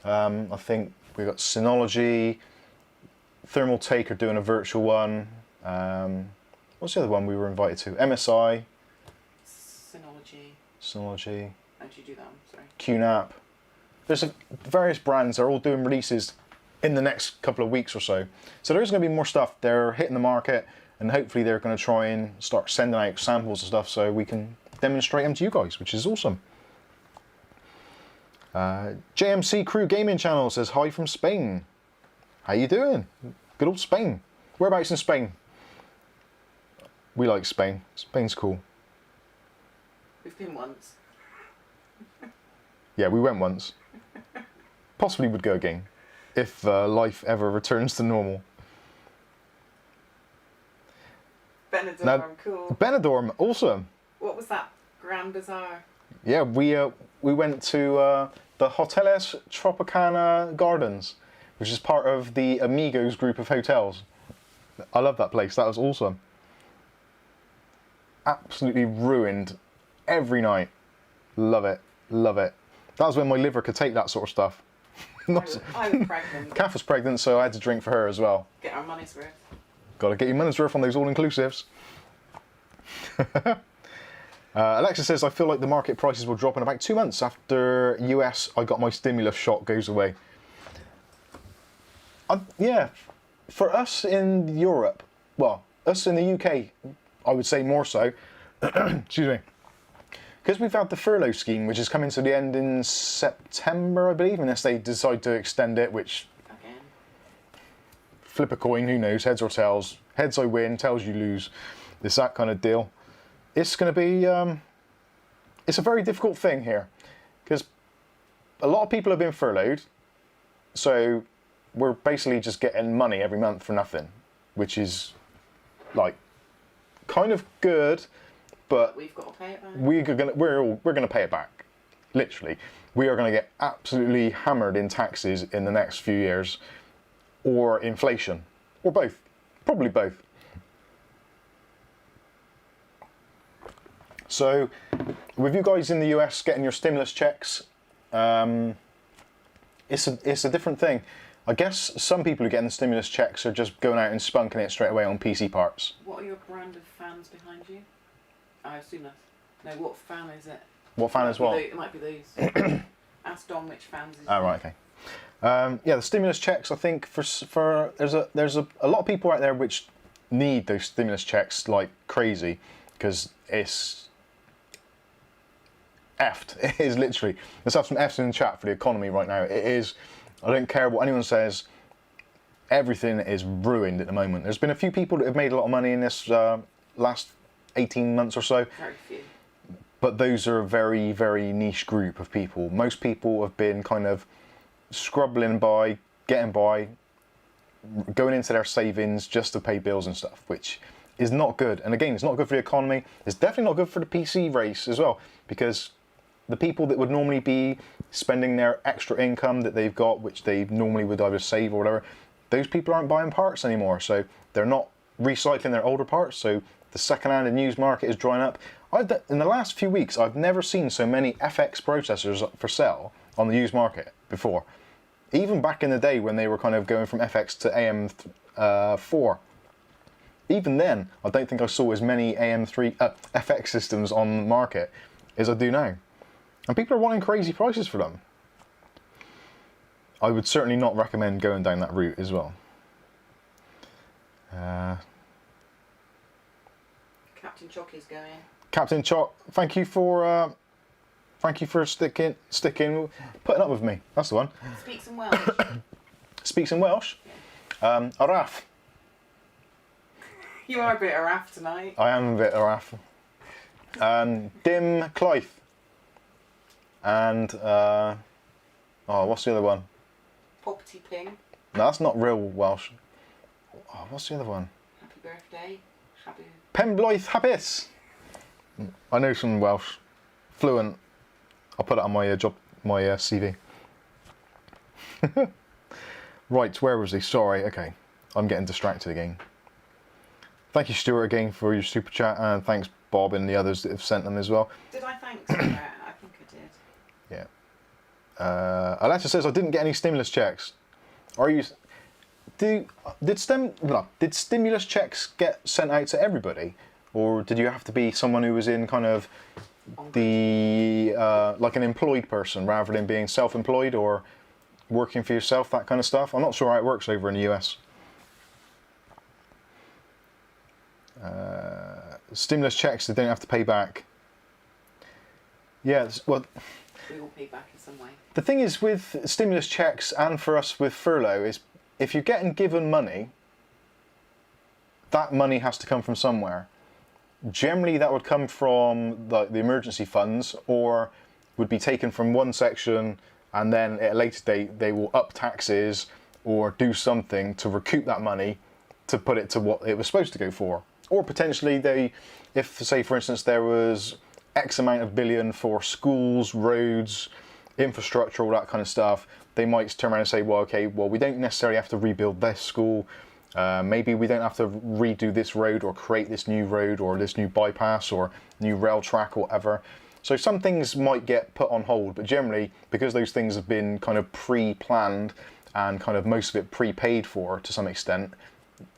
Speaker 1: I think we've got Synology, Thermal Take are doing a virtual one. What's the other one we were invited to? MSI. Synology.
Speaker 2: How'd you do that? Sorry.
Speaker 1: QNAP. There's various brands, they're all doing releases in the next couple of weeks or so. So there is going to be more stuff. They're hitting the market and hopefully they're going to try and start sending out samples and stuff so we can demonstrate them to you guys, which is awesome. JMC Crew Gaming Channel says, hi from Spain. How you doing? Good old Spain. Whereabouts in Spain? We like Spain. Spain's cool.
Speaker 2: We've been once.
Speaker 1: Yeah, we went once. Possibly would go again, if life ever returns to normal.
Speaker 2: Benidorm, cool.
Speaker 1: Benidorm, awesome.
Speaker 2: What was that? Grand Bazaar?
Speaker 1: Yeah, we went to the Hoteles Tropicana Gardens, which is part of the Amigos group of hotels. I love that place. That was awesome. Absolutely ruined every night. Love it. Love it. That was when my liver could take that sort of stuff.
Speaker 2: I was pregnant.
Speaker 1: Kath was pregnant, so I had to drink for her as well.
Speaker 2: Get our money's worth.
Speaker 1: Got to get your money's worth on those all-inclusives. Alexa says, I feel like the market prices will drop in about 2 months after US I got my stimulus shot goes away. Yeah, for us in Europe, well, us in the UK, I would say more so, excuse me, because we've had the furlough scheme, which is coming to the end in September, I believe, unless they decide to extend it, which,
Speaker 2: again,
Speaker 1: flip a coin, who knows, heads or tails. Heads I win, tails you lose. It's that kind of deal. It's going to be, it's a very difficult thing here, because a lot of people have been furloughed, so we're basically just getting money every month for nothing, which is, like, kind of good, but
Speaker 2: we've got to pay it back.
Speaker 1: We're gonna pay it back, literally. We are going to get absolutely hammered in taxes in the next few years, or inflation, or both, probably both. So, with you guys in the US getting your stimulus checks, it's a different thing. I guess some people who get the stimulus checks are just going out and spunking it straight away on PC parts.
Speaker 2: What are your brand of fans behind you? I assume that's... No, what fan is it?
Speaker 1: What fan is what?
Speaker 2: It might be those. Ask Dom which fans is
Speaker 1: Oh, right, okay. Yeah, the stimulus checks, I think, for there's a lot of people out there which need those stimulus checks like crazy, because it's effed. It is literally. Let's have some Fs in the chat for the economy right now. It is, I don't care what anyone says, everything is ruined at the moment. There's been a few people that have made a lot of money in this last 18 months or so.
Speaker 2: Very few.
Speaker 1: But those are a very, very niche group of people. Most people have been kind of scrubbling by, getting by, going into their savings just to pay bills and stuff, which is not good. And again, it's not good for the economy. It's definitely not good for the PC race as well, because the people that would normally be spending their extra income that they've got, which they normally would either save or whatever, those people aren't buying parts anymore. So they're not recycling their older parts. So the second-hand and used market is drying up. In the last few weeks, I've never seen so many FX processors for sale on the used market before. Even back in the day when they were kind of going from FX to AM4. Even then, I don't think I saw as many FX systems on the market as I do now. And people are wanting crazy prices for them. I would certainly not recommend going down that route as well.
Speaker 2: Captain Chocky's going.
Speaker 1: Captain Chock, thank you for sticking, putting up with me. That's the one.
Speaker 2: Speak some Welsh.
Speaker 1: Speaks in Welsh.
Speaker 2: Yeah.
Speaker 1: Araf.
Speaker 2: You are a bit araf tonight.
Speaker 1: I am a bit Araf. Dim Clythe. And what's the other one?
Speaker 2: Poppity Ping.
Speaker 1: No, that's not real Welsh. Oh, what's the other one?
Speaker 2: Happy birthday. Happy.
Speaker 1: Penblythe Hapus. I know some Welsh. Fluent. I'll put it on my CV. Right, where was he? Sorry, okay. I'm getting distracted again. Thank you, Stuart, again for your super chat, and thanks, Bob, and the others that have sent them as well.
Speaker 2: Did I thank Stuart? I think I did.
Speaker 1: Yeah. Alexa says I didn't get any stimulus checks. Are you? Did stimulus checks get sent out to everybody, or did you have to be someone who was in kind of the like an employed person rather than being self-employed or working for yourself, that kind of stuff? I'm not sure how it works over in the US. Stimulus checks they don't have to pay back. Yeah, well,
Speaker 2: we all pay back in some way.
Speaker 1: the thing is with stimulus checks and for us with furlough is if you're getting given money, that money has to come from somewhere. Generally that would come from the emergency funds, or would be taken from one section and then at a later date they will up taxes or do something to recoup that money to put it to what it was supposed to go for. Or potentially if say for instance there was X amount of billion for schools, roads, infrastructure, all that kind of stuff, they might turn around and say, well, okay, well, we don't necessarily have to rebuild this school. Maybe we don't have to redo this road or create this new road or this new bypass or new rail track or whatever. So some things might get put on hold, but generally, because those things have been kind of pre-planned and kind of most of it prepaid for to some extent,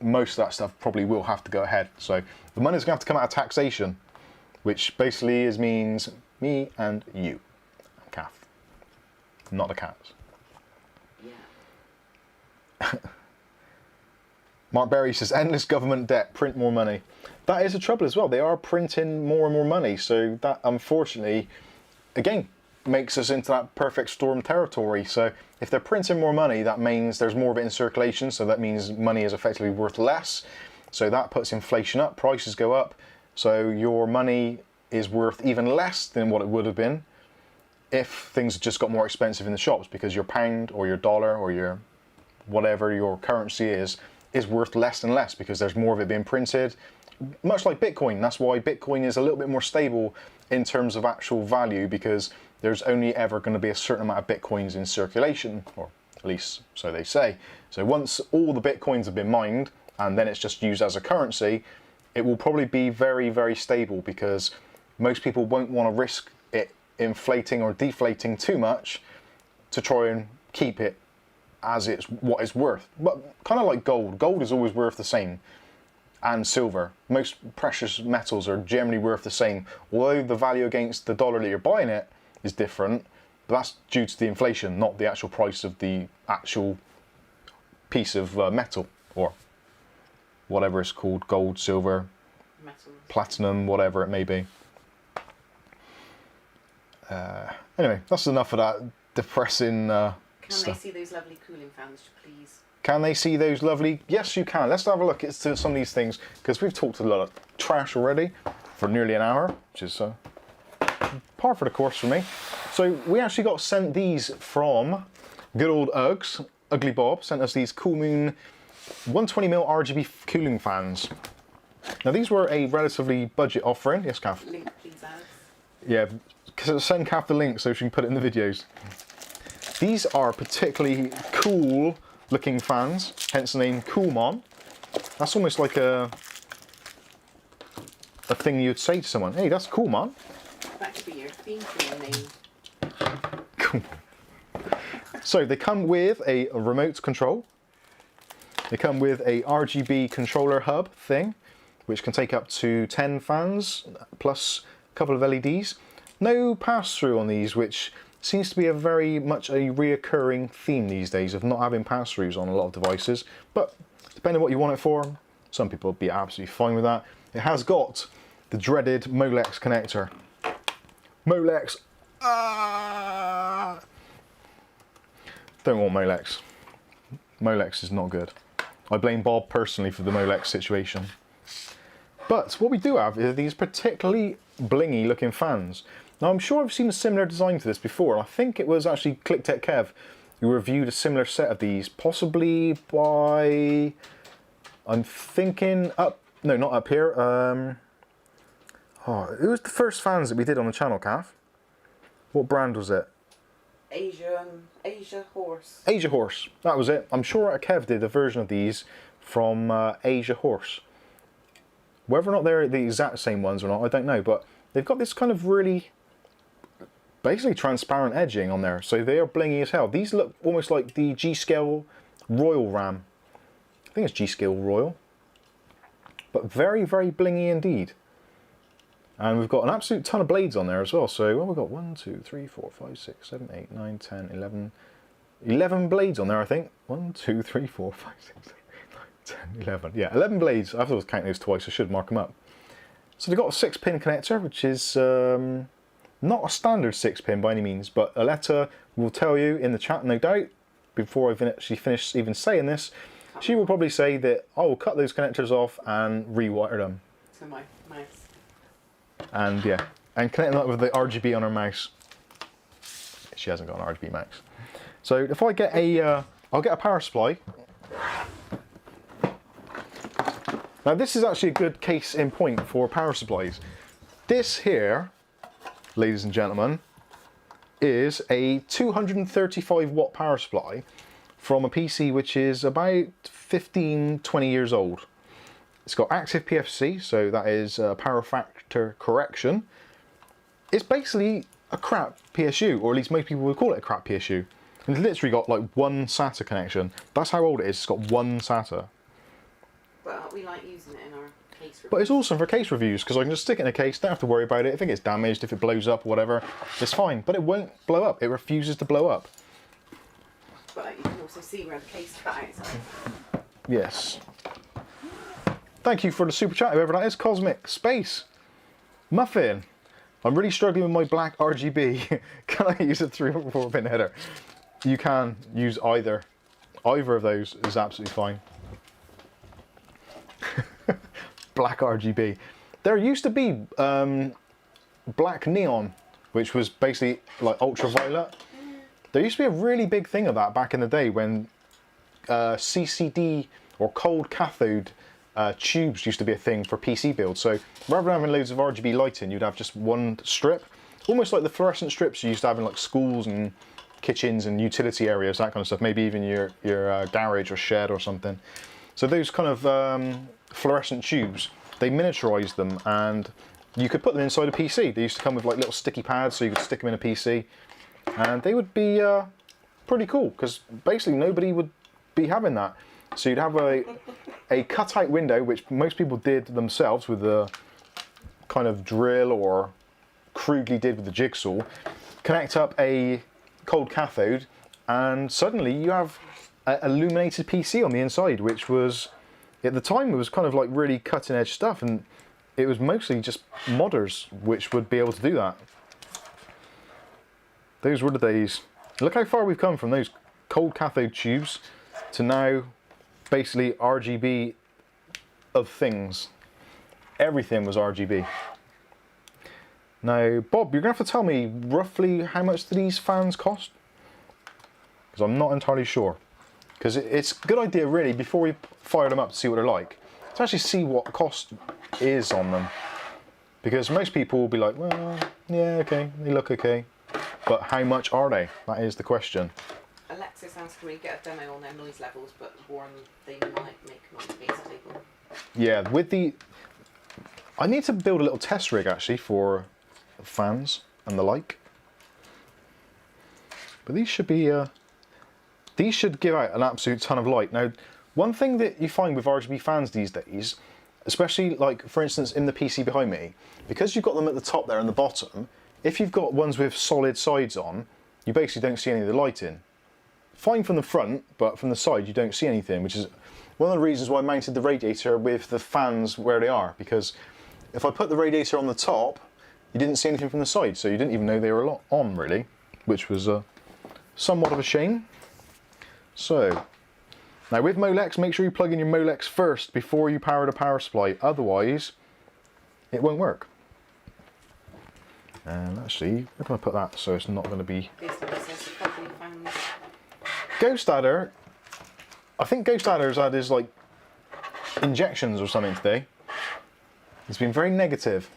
Speaker 1: most of that stuff probably will have to go ahead. So the money's going to have to come out of taxation, which basically means me and you, Kath, not the cats.
Speaker 2: Yeah.
Speaker 1: Mark Berry says, endless government debt, print more money. That is a trouble as well. They are printing more and more money. So that, unfortunately, again, makes us into that perfect storm territory. So if they're printing more money, that means there's more of it in circulation. So that means money is effectively worth less. So that puts inflation up, prices go up. So your money is worth even less than what it would have been if things just got more expensive in the shops, because your pound or your dollar or your whatever your currency is worth less and less because there's more of it being printed. Much like Bitcoin. That's why Bitcoin is a little bit more stable in terms of actual value, because there's only ever going to be a certain amount of Bitcoins in circulation, or at least so they say. So once all the Bitcoins have been mined and then it's just used as a currency, it will probably be very, very stable, because most people won't want to risk it inflating or deflating too much to try and keep it as it's what it's worth. But kind of like gold. Gold is always worth the same. and silver. Most precious metals are generally worth the same, although the value against the dollar that you're buying it is different, but that's due to the inflation, not the actual price of the actual piece of metal, or whatever it's called, gold, silver,
Speaker 2: Metals.
Speaker 1: platinum, whatever it may be. Anyway, that's enough of that depressing
Speaker 2: Can
Speaker 1: stuff.
Speaker 2: they see those lovely cooling fans, please?
Speaker 1: Can they see those lovely? Yes, you can. Let's have a look at some of these things, because we've talked a lot of trash already for nearly an hour, which is par for the course for me. So we actually got sent these from good old Uggs. Ugly Bob sent us these Cool Moon 120mm RGB cooling fans. Now these were a relatively budget offering. Yes, Kath?
Speaker 2: Link, please, Alex.
Speaker 1: Yeah, send Kath the link so she can put it in the videos. These are particularly cool looking fans, hence the name Coolmon. That's almost like a thing you'd say to someone, hey, that's Coolmon.
Speaker 2: That could be your theme tune name.
Speaker 1: Cool. So they come with a remote control. They come with a RGB controller hub thing, which can take up to 10 fans plus a couple of LEDs. No pass-through on these, which seems to be very much a reoccurring theme these days of not having pass-throughs on a lot of devices. But depending on what you want it for, some people will be absolutely fine with that. It has got the dreaded Molex connector. Molex. Ah! Don't want Molex. Molex is not good. I blame Bob personally for the Molex situation. But what we do have is these particularly blingy looking fans. Now I'm sure I've seen a similar design to this before. I think it was actually ClickTech Kev who reviewed a similar set of these, possibly by, I'm thinking no, not up here. It was the first fans that we did on the channel, Kath. What brand was it?
Speaker 2: Asia Horse.
Speaker 1: Asia Horse, that was it. I'm sure Kev did a version of these from Asia Horse. Whether or not they're the exact same ones or not, I don't know, but they've got this kind of really basically transparent edging on there, so they are blingy as hell. These look almost like the G-Scale Royal RAM. I think it's G-Scale Royal, but very, very blingy indeed. And we've got an absolute ton of blades on there as well. So we've got 1, 2, 3, 4, 5, 6, 7, 8, 9, 10, 11. 11 blades on there, I think. 1, 2, 3, 4, 5, 6, 7, 8, 9, 10, 11. Yeah, 11 blades. I thought I was counting those twice. I should mark them up. So they've got a 6-pin connector, which is not a standard 6-pin by any means, but Aletta will tell you in the chat, no doubt, before I've actually finished even saying this, she will probably say that I will cut those connectors off and rewire them.
Speaker 2: To my mouse.
Speaker 1: And yeah, and connect them up with the RGB on her mouse. She hasn't got an RGB mouse. So if I get a, I'll get a power supply. Now this is actually a good case in point for power supplies. This here, ladies and gentlemen, is a 235 watt power supply from a PC which is about 15, 20 years old. It's got active PFC, so that is power factor correction. It's basically a crap PSU, or at least most people would call it a crap PSU. And it's literally got like one SATA connection. That's how old it is, it's got one SATA.
Speaker 2: But we like using it in our case review.
Speaker 1: But it's awesome for case reviews, because I can just stick it in a case, don't have to worry about it. If it gets damaged, if it blows up or whatever, it's fine. But it won't blow up, it refuses to blow up.
Speaker 2: But you can also see where the case cut out.
Speaker 1: Yes. Thank you for the super chat, whoever that is. Cosmic Space Muffin. I'm really struggling with my black RGB. Can I use a 3 or 4 pin header? You can use either. Either of those is absolutely fine. Black RGB. There used to be black neon, which was basically like ultraviolet. There used to be a really big thing of that back in the day when CCD or cold cathode tubes used to be a thing for PC builds. So rather than having loads of RGB lighting, you'd have just one strip, almost like the fluorescent strips you used to have in like schools and kitchens and utility areas, that kind of stuff. Maybe even your garage or shed or something. So those kind of fluorescent tubes, they miniaturized them and you could put them inside a PC. They used to come with like little sticky pads, so you could stick them in a PC, and they would be pretty cool because basically nobody would be having that. So you'd have a a cutout window, which most people did themselves with a kind of drill or crudely did with the jigsaw, connect up a cold cathode, and suddenly you have an illuminated PC on the inside, which was, at the time, it was kind of like really cutting edge stuff, and it was mostly just modders which would be able to do that. Those were the days. Look how far we've come from those cold cathode tubes to now basically RGB of things. Everything was RGB. Now, Bob, you're going to have to tell me roughly how much do these fans cost? Because I'm not entirely sure. Because it's a good idea, really, before we fire them up to see what they're like, to actually see what the cost is on them. Because most people will be like, well, yeah, okay, they look okay. But how much are they? That is the question.
Speaker 2: Alexis asked, will you get a demo on their noise levels, but warn they might make noise, basically.
Speaker 1: Yeah, with the... I need to build a little test rig, actually, for fans and the like. But these should be... these should give out an absolute ton of light. Now, one thing that you find with RGB fans these days, especially, like, for instance, in the PC behind me, because you've got them at the top there and the bottom, if you've got ones with solid sides on, you basically don't see any of the light in. Fine from the front, but from the side you don't see anything, which is one of the reasons why I mounted the radiator with the fans where they are, because if I put the radiator on the top, you didn't see anything from the side, so you didn't even know they were on, really, which was somewhat of a shame. So, now with Molex, make sure you plug in your Molex first before you power the power supply, otherwise it won't work. And actually, we're going to put that so it's not going to be... Ghost Adder, I think Ghost Adder's had his like injections or something today. He's been very negative.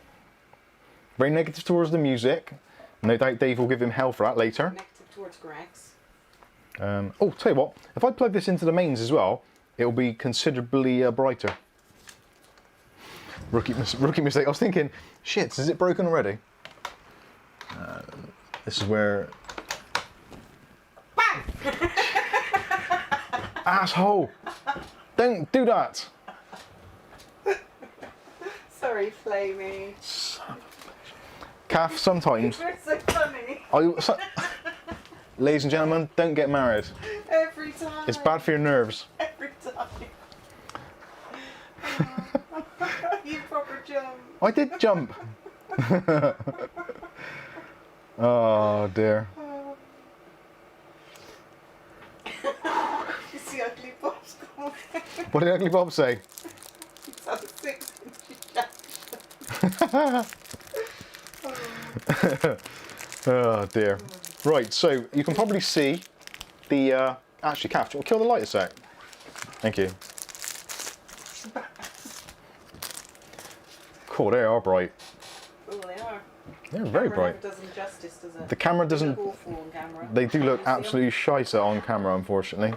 Speaker 1: Very negative towards the music. No doubt Dave will give him hell for that later.
Speaker 2: Negative towards Greg's.
Speaker 1: Oh, tell you what, if I plug this into the mains as well, it will be considerably brighter. Rookie mistake. I was thinking, shit, is it broken already? This is where...
Speaker 2: Bang!
Speaker 1: Asshole! Don't do that!
Speaker 2: Sorry, Flamey.
Speaker 1: Kath, sometimes...
Speaker 2: You're so funny.
Speaker 1: Ladies and gentlemen, don't get married.
Speaker 2: Every time.
Speaker 1: It's bad for your nerves.
Speaker 2: Every time. You proper jump.
Speaker 1: I did jump. Oh dear.
Speaker 2: You see Ugly Bob's coming.
Speaker 1: What did Ugly Bob say?
Speaker 2: He's had a 6-inch jacket.
Speaker 1: Oh dear. Right, so you can probably see the... actually, Kath, do you want to kill the light a sec? Thank you. Cool, they are bright.
Speaker 2: Oh, they are.
Speaker 1: They're very bright.
Speaker 2: Never does them justice, does it?
Speaker 1: The camera
Speaker 2: They
Speaker 1: doesn't...
Speaker 2: look awful on camera.
Speaker 1: They do look
Speaker 2: You see 'em?
Speaker 1: absolutely shite on camera, unfortunately.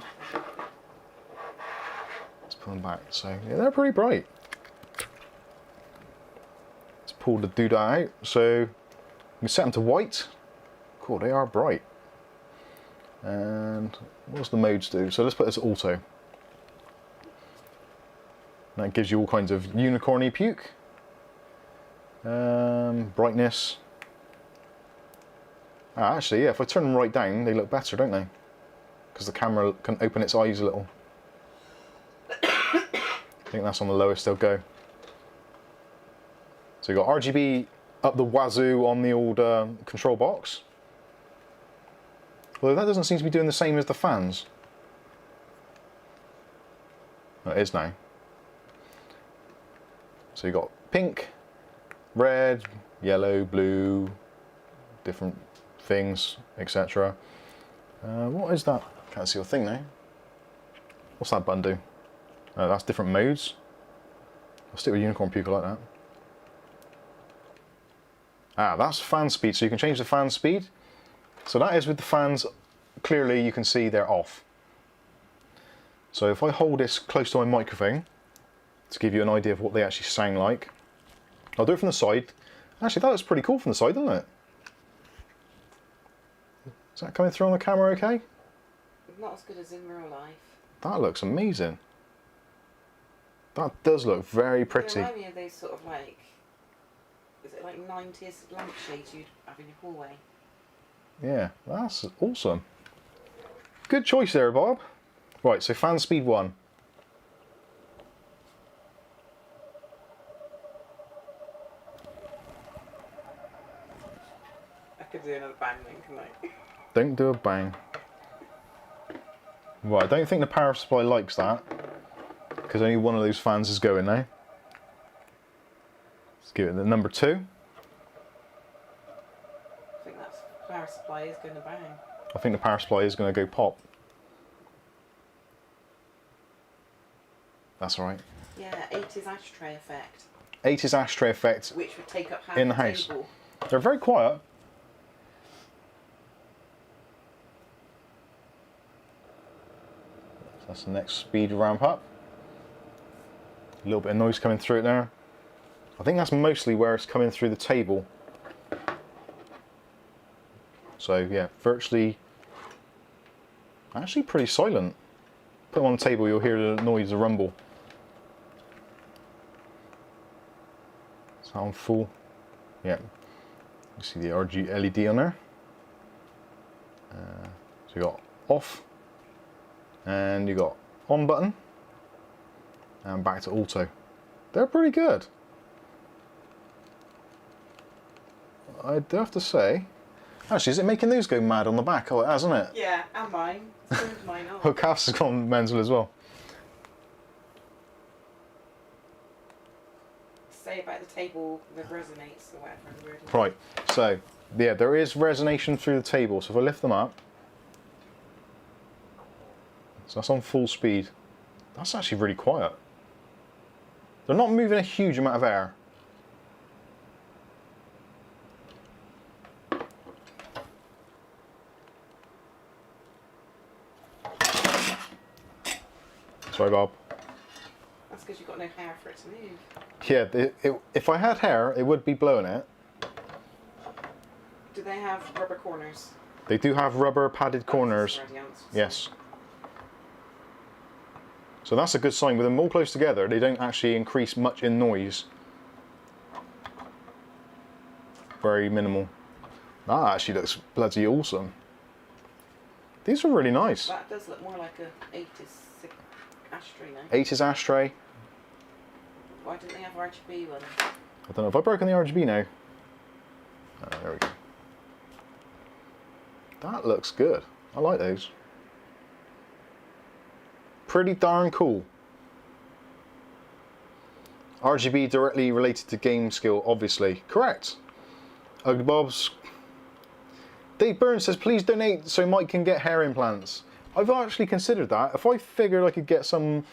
Speaker 1: Let's pull them back. So, yeah, they're pretty bright. Let's pull the doodah out. So, you can set them to white. Cool, they are bright. And what does the modes do? So let's put this auto. That gives you all kinds of unicorny puke. Brightness. Ah, actually, yeah, if I turn them right down, they look better, don't they? Because the camera can open its eyes a little. I think that's on the lowest they'll go. So you've got RGB up the wazoo on the old control box. Although that doesn't seem to be doing the same as the fans. Oh, it is now. So you've got pink, red, yellow, blue, different things, etc. What is that? Can't see your thing now. What's that button do? Oh, that's different modes. I'll stick with unicorn puke like that. Ah, that's fan speed, so you can change the fan speed. So that is with the fans, clearly you can see they're off. So if I hold this close to my microphone, to give you an idea of what they actually sound like. I'll do it from the side. Actually, that looks pretty cool from the side, doesn't it? Is that coming through on the camera okay?
Speaker 2: Not as good as in real life.
Speaker 1: That looks amazing. That does look very
Speaker 2: They
Speaker 1: pretty.
Speaker 2: remind me of those sort of like, is it like 90s lampshades you'd have in your hallway?
Speaker 1: Yeah, that's awesome. Good choice there, Bob. Right, so fan speed 1.
Speaker 2: I could do another bang then, couldn't I?
Speaker 1: Don't do a bang. Right, I don't think the power supply likes that, because only one of those fans is going now. Let's give it the number 2.
Speaker 2: I think that's power supply is going to bang.
Speaker 1: I think the power supply is going to go pop. That's all right.
Speaker 2: Yeah, 80s ashtray effect,
Speaker 1: 80s ashtray effect
Speaker 2: which would take up half
Speaker 1: in the
Speaker 2: the
Speaker 1: house.
Speaker 2: table.
Speaker 1: They're very quiet. So that's the next speed ramp up. A little bit of noise coming through it there. I think that's mostly where it's coming through the table. So yeah, virtually, actually pretty silent. Put them on the table, you'll hear the noise, the rumble. Is that on full? Yeah. You see the RG LED on there. So you got off, and you got on button, and back to auto. They're pretty good. I do have to say. Actually, is it making those go mad on the back? Oh, it has, isn't it?
Speaker 2: Yeah, and mine. So is mine off.
Speaker 1: Her calves has gone mental as well.
Speaker 2: Say about the table that resonates or whatever the word is.
Speaker 1: Right, so, yeah, there is resonation through the table. So if I lift them up, so that's on full speed. That's actually really quiet. They're not moving a huge amount of air. Sorry, Bob.
Speaker 2: That's because you've got no hair for it to move.
Speaker 1: Yeah, if I had hair, it would be blowing it.
Speaker 2: Do they have rubber corners?
Speaker 1: They do have rubber padded corners.
Speaker 2: Already answered.
Speaker 1: Yes. So that's a good sign. With them all close together, they don't actually increase much in noise. Very minimal. That actually looks bloody awesome. These are really nice.
Speaker 2: That does look more like a 80s ashtray now.
Speaker 1: 80s ashtray.
Speaker 2: Why didn't they have RGB one?
Speaker 1: I don't know. Have I broken the RGB now? There we go. That looks good. I like those. Pretty darn cool. RGB directly related to game skill, obviously. Correct. Ugly Bob's. Dave Burns says, please donate so Mike can get hair implants. I've actually considered that. If I figured I could get some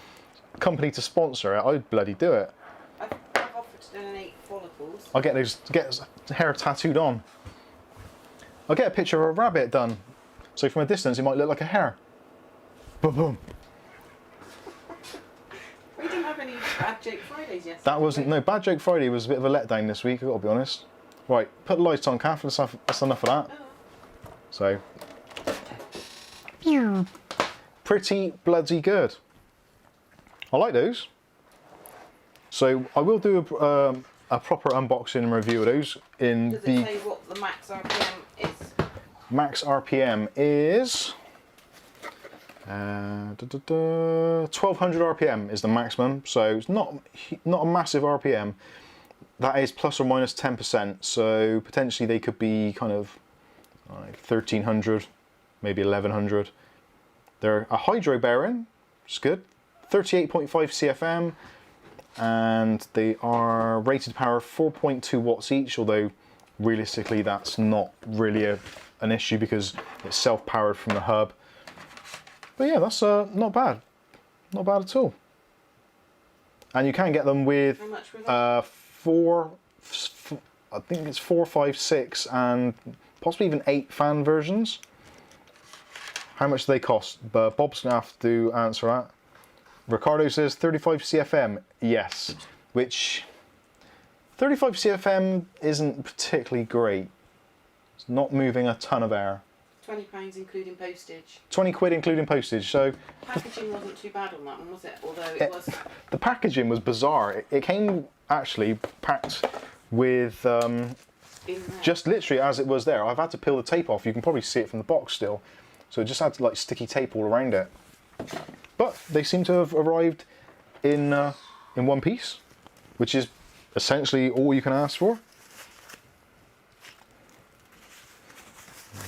Speaker 1: company to sponsor it, I'd bloody do it.
Speaker 2: I've offered to donate follicles.
Speaker 1: I'll get hair tattooed on. I'll get a picture of a rabbit done. So from a distance it might look like a hair. Boom boom.
Speaker 2: We didn't have any Bad Joke Fridays yesterday.
Speaker 1: That wasn't, no, Bad Joke Friday was a bit of a letdown this week, I've got to be honest. Right, put the lights on, Kath, that's enough of that.
Speaker 2: Oh.
Speaker 1: So, pretty bloody good. I like those. So I will do a proper unboxing and review of those in
Speaker 2: Does
Speaker 1: the
Speaker 2: it say what the max RPM is?
Speaker 1: max RPM is 1200 RPM is the maximum, so it's not a massive RPM. That is plus or minus 10%, so potentially they could be kind of 1300, maybe 1100. They're a hydro bearing, which is good, 38.5 CFM, and they are rated power 4.2 watts each, although realistically that's not really an issue because it's self-powered from the hub. But yeah, that's not bad. Not bad at all. And you can get them with
Speaker 2: How much were they?
Speaker 1: I think it's 4, 5, 6 and possibly even 8 fan versions. How much do they cost? But Bob's going to have to answer that. Ricardo says 35 CFM. Yes. Which 35 CFM isn't particularly great. It's not moving a ton of air.
Speaker 2: £20 including postage.
Speaker 1: 20 quid including postage. So
Speaker 2: Packaging wasn't too bad on that one, was it? Although it was.
Speaker 1: the packaging was bizarre. It came actually packed with just literally as it was there. I've had to peel the tape off. You can probably see it from the box still. So it just had like sticky tape all around it. But they seem to have arrived in one piece, which is essentially all you can ask for.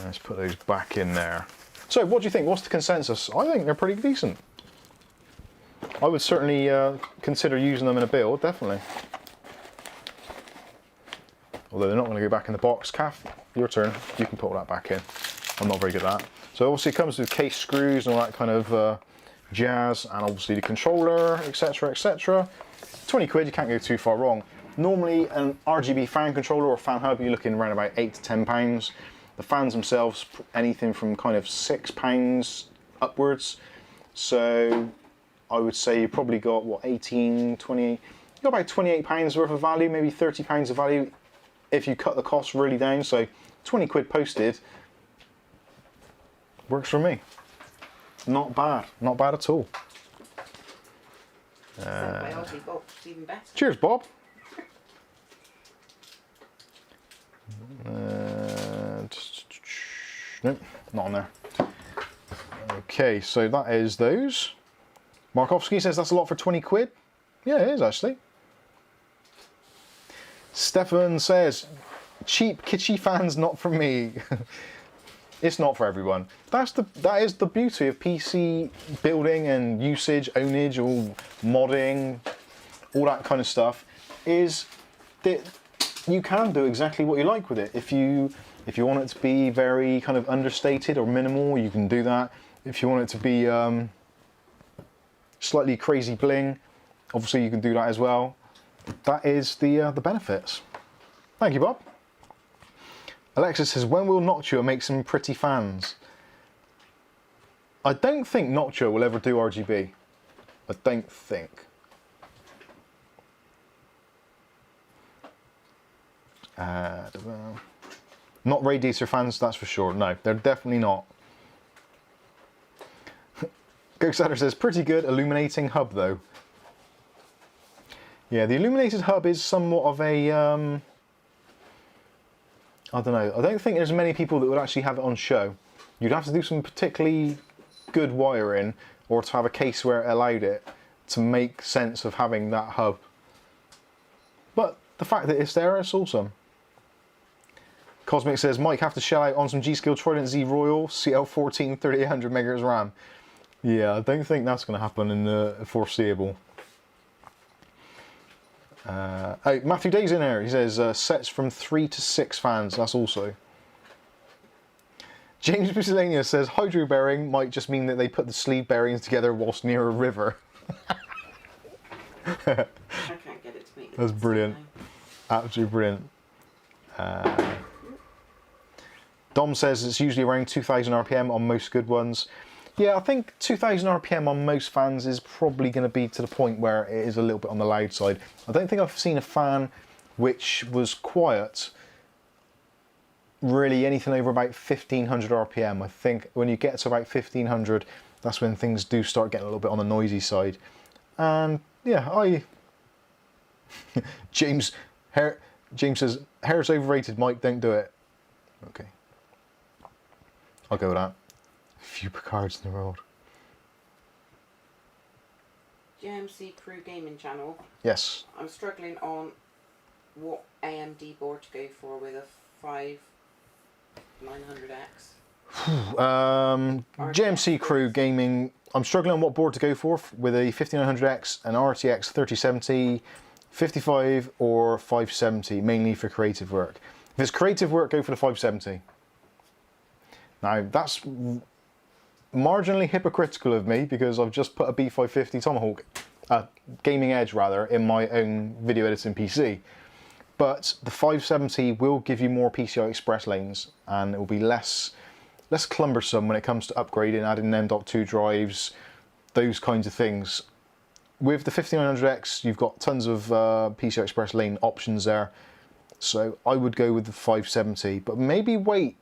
Speaker 1: Let's put those back in there. So what do you think? What's the consensus? I think they're pretty decent. I would certainly consider using them in a build, definitely. Although they're not going to go back in the box. Kath, your turn. You can put all that back in. I'm not very good at that. So obviously it comes with case screws and all that kind of jazz, and obviously the controller, etc, etc. 20 quid, you can't go too far wrong. Normally an RGB fan controller or fan hub, you're looking around about £8 to £10. The fans themselves, anything from kind of £6 upwards. So I would say you probably got, what, 18, 20, you got about £28 worth of value, maybe £30 of value if you cut the cost really down. So 20 quid posted works for me. Not bad at all.
Speaker 2: It's even better.
Speaker 1: Cheers, Bob. Nope, not on there. Okay, so that is those. Markovsky says that's a lot for 20 quid. Yeah, it is actually. Stefan says, cheap kitschy fans not for me. It's not for everyone. That is the beauty of PC building and usage, ownage, or modding, all that kind of stuff, is that you can do exactly what you like with it. If you want it to be very kind of understated or minimal, you can do that. If you want it to be slightly crazy bling, obviously you can do that as well. That is the benefits. Thank you, Bob. Alexis says, when will Noctua make some pretty fans? I don't think Noctua will ever do RGB. I don't think. Not radiator fans, that's for sure. No, they're definitely not. Ghost Adder says, pretty good illuminating hub though. Yeah, the illuminated hub is somewhat of a, I don't know. I don't think there's many people that would actually have it on show. You'd have to do some particularly good wiring or to have a case where it allowed it to make sense of having that hub. But the fact that it's there, it's awesome. Cosmic says, Mike have to shell out on some G-Skill Trident Z Royal CL14 3800 MHz RAM. Yeah, I don't think that's going to happen in the foreseeable. Oh, Matthew Day's in there. He says sets from 3 to 6 fans. That's also. James Miscellaneous says hydro bearing might just mean that they put the sleeve bearings together whilst near a river.
Speaker 2: I can't get it to make
Speaker 1: That's brilliant. Absolutely brilliant. Dom says it's usually around 2000 RPM on most good ones. Yeah, I think 2000 RPM on most fans is probably going to be to the point where it is a little bit on the loud side. I don't think I've seen a fan which was quiet really anything over about 1500 RPM. I think when you get to about 1500, that's when things do start getting a little bit on the noisy side. And yeah, James says, hair's overrated, Mike, don't do it. Okay. I'll go with that. Few Picards in the world.
Speaker 2: GMC Crew Gaming Channel.
Speaker 1: Yes.
Speaker 2: I'm struggling on what AMD board to go for with a 5900X.
Speaker 1: GMC Crew Gaming. I'm struggling on what board to go for with a 5900X, an RTX 3070, 55 or 570, mainly for creative work. If it's creative work, go for the 570. Now that's marginally hypocritical of me because I've just put a B550 Tomahawk, Gaming Edge rather, in my own video editing PC. But the 570 will give you more PCI Express lanes and it will be less cumbersome when it comes to upgrading, adding M.2 drives, those kinds of things. With the 5900X, you've got tons of PCI Express lane options there. So I would go with the 570, but maybe wait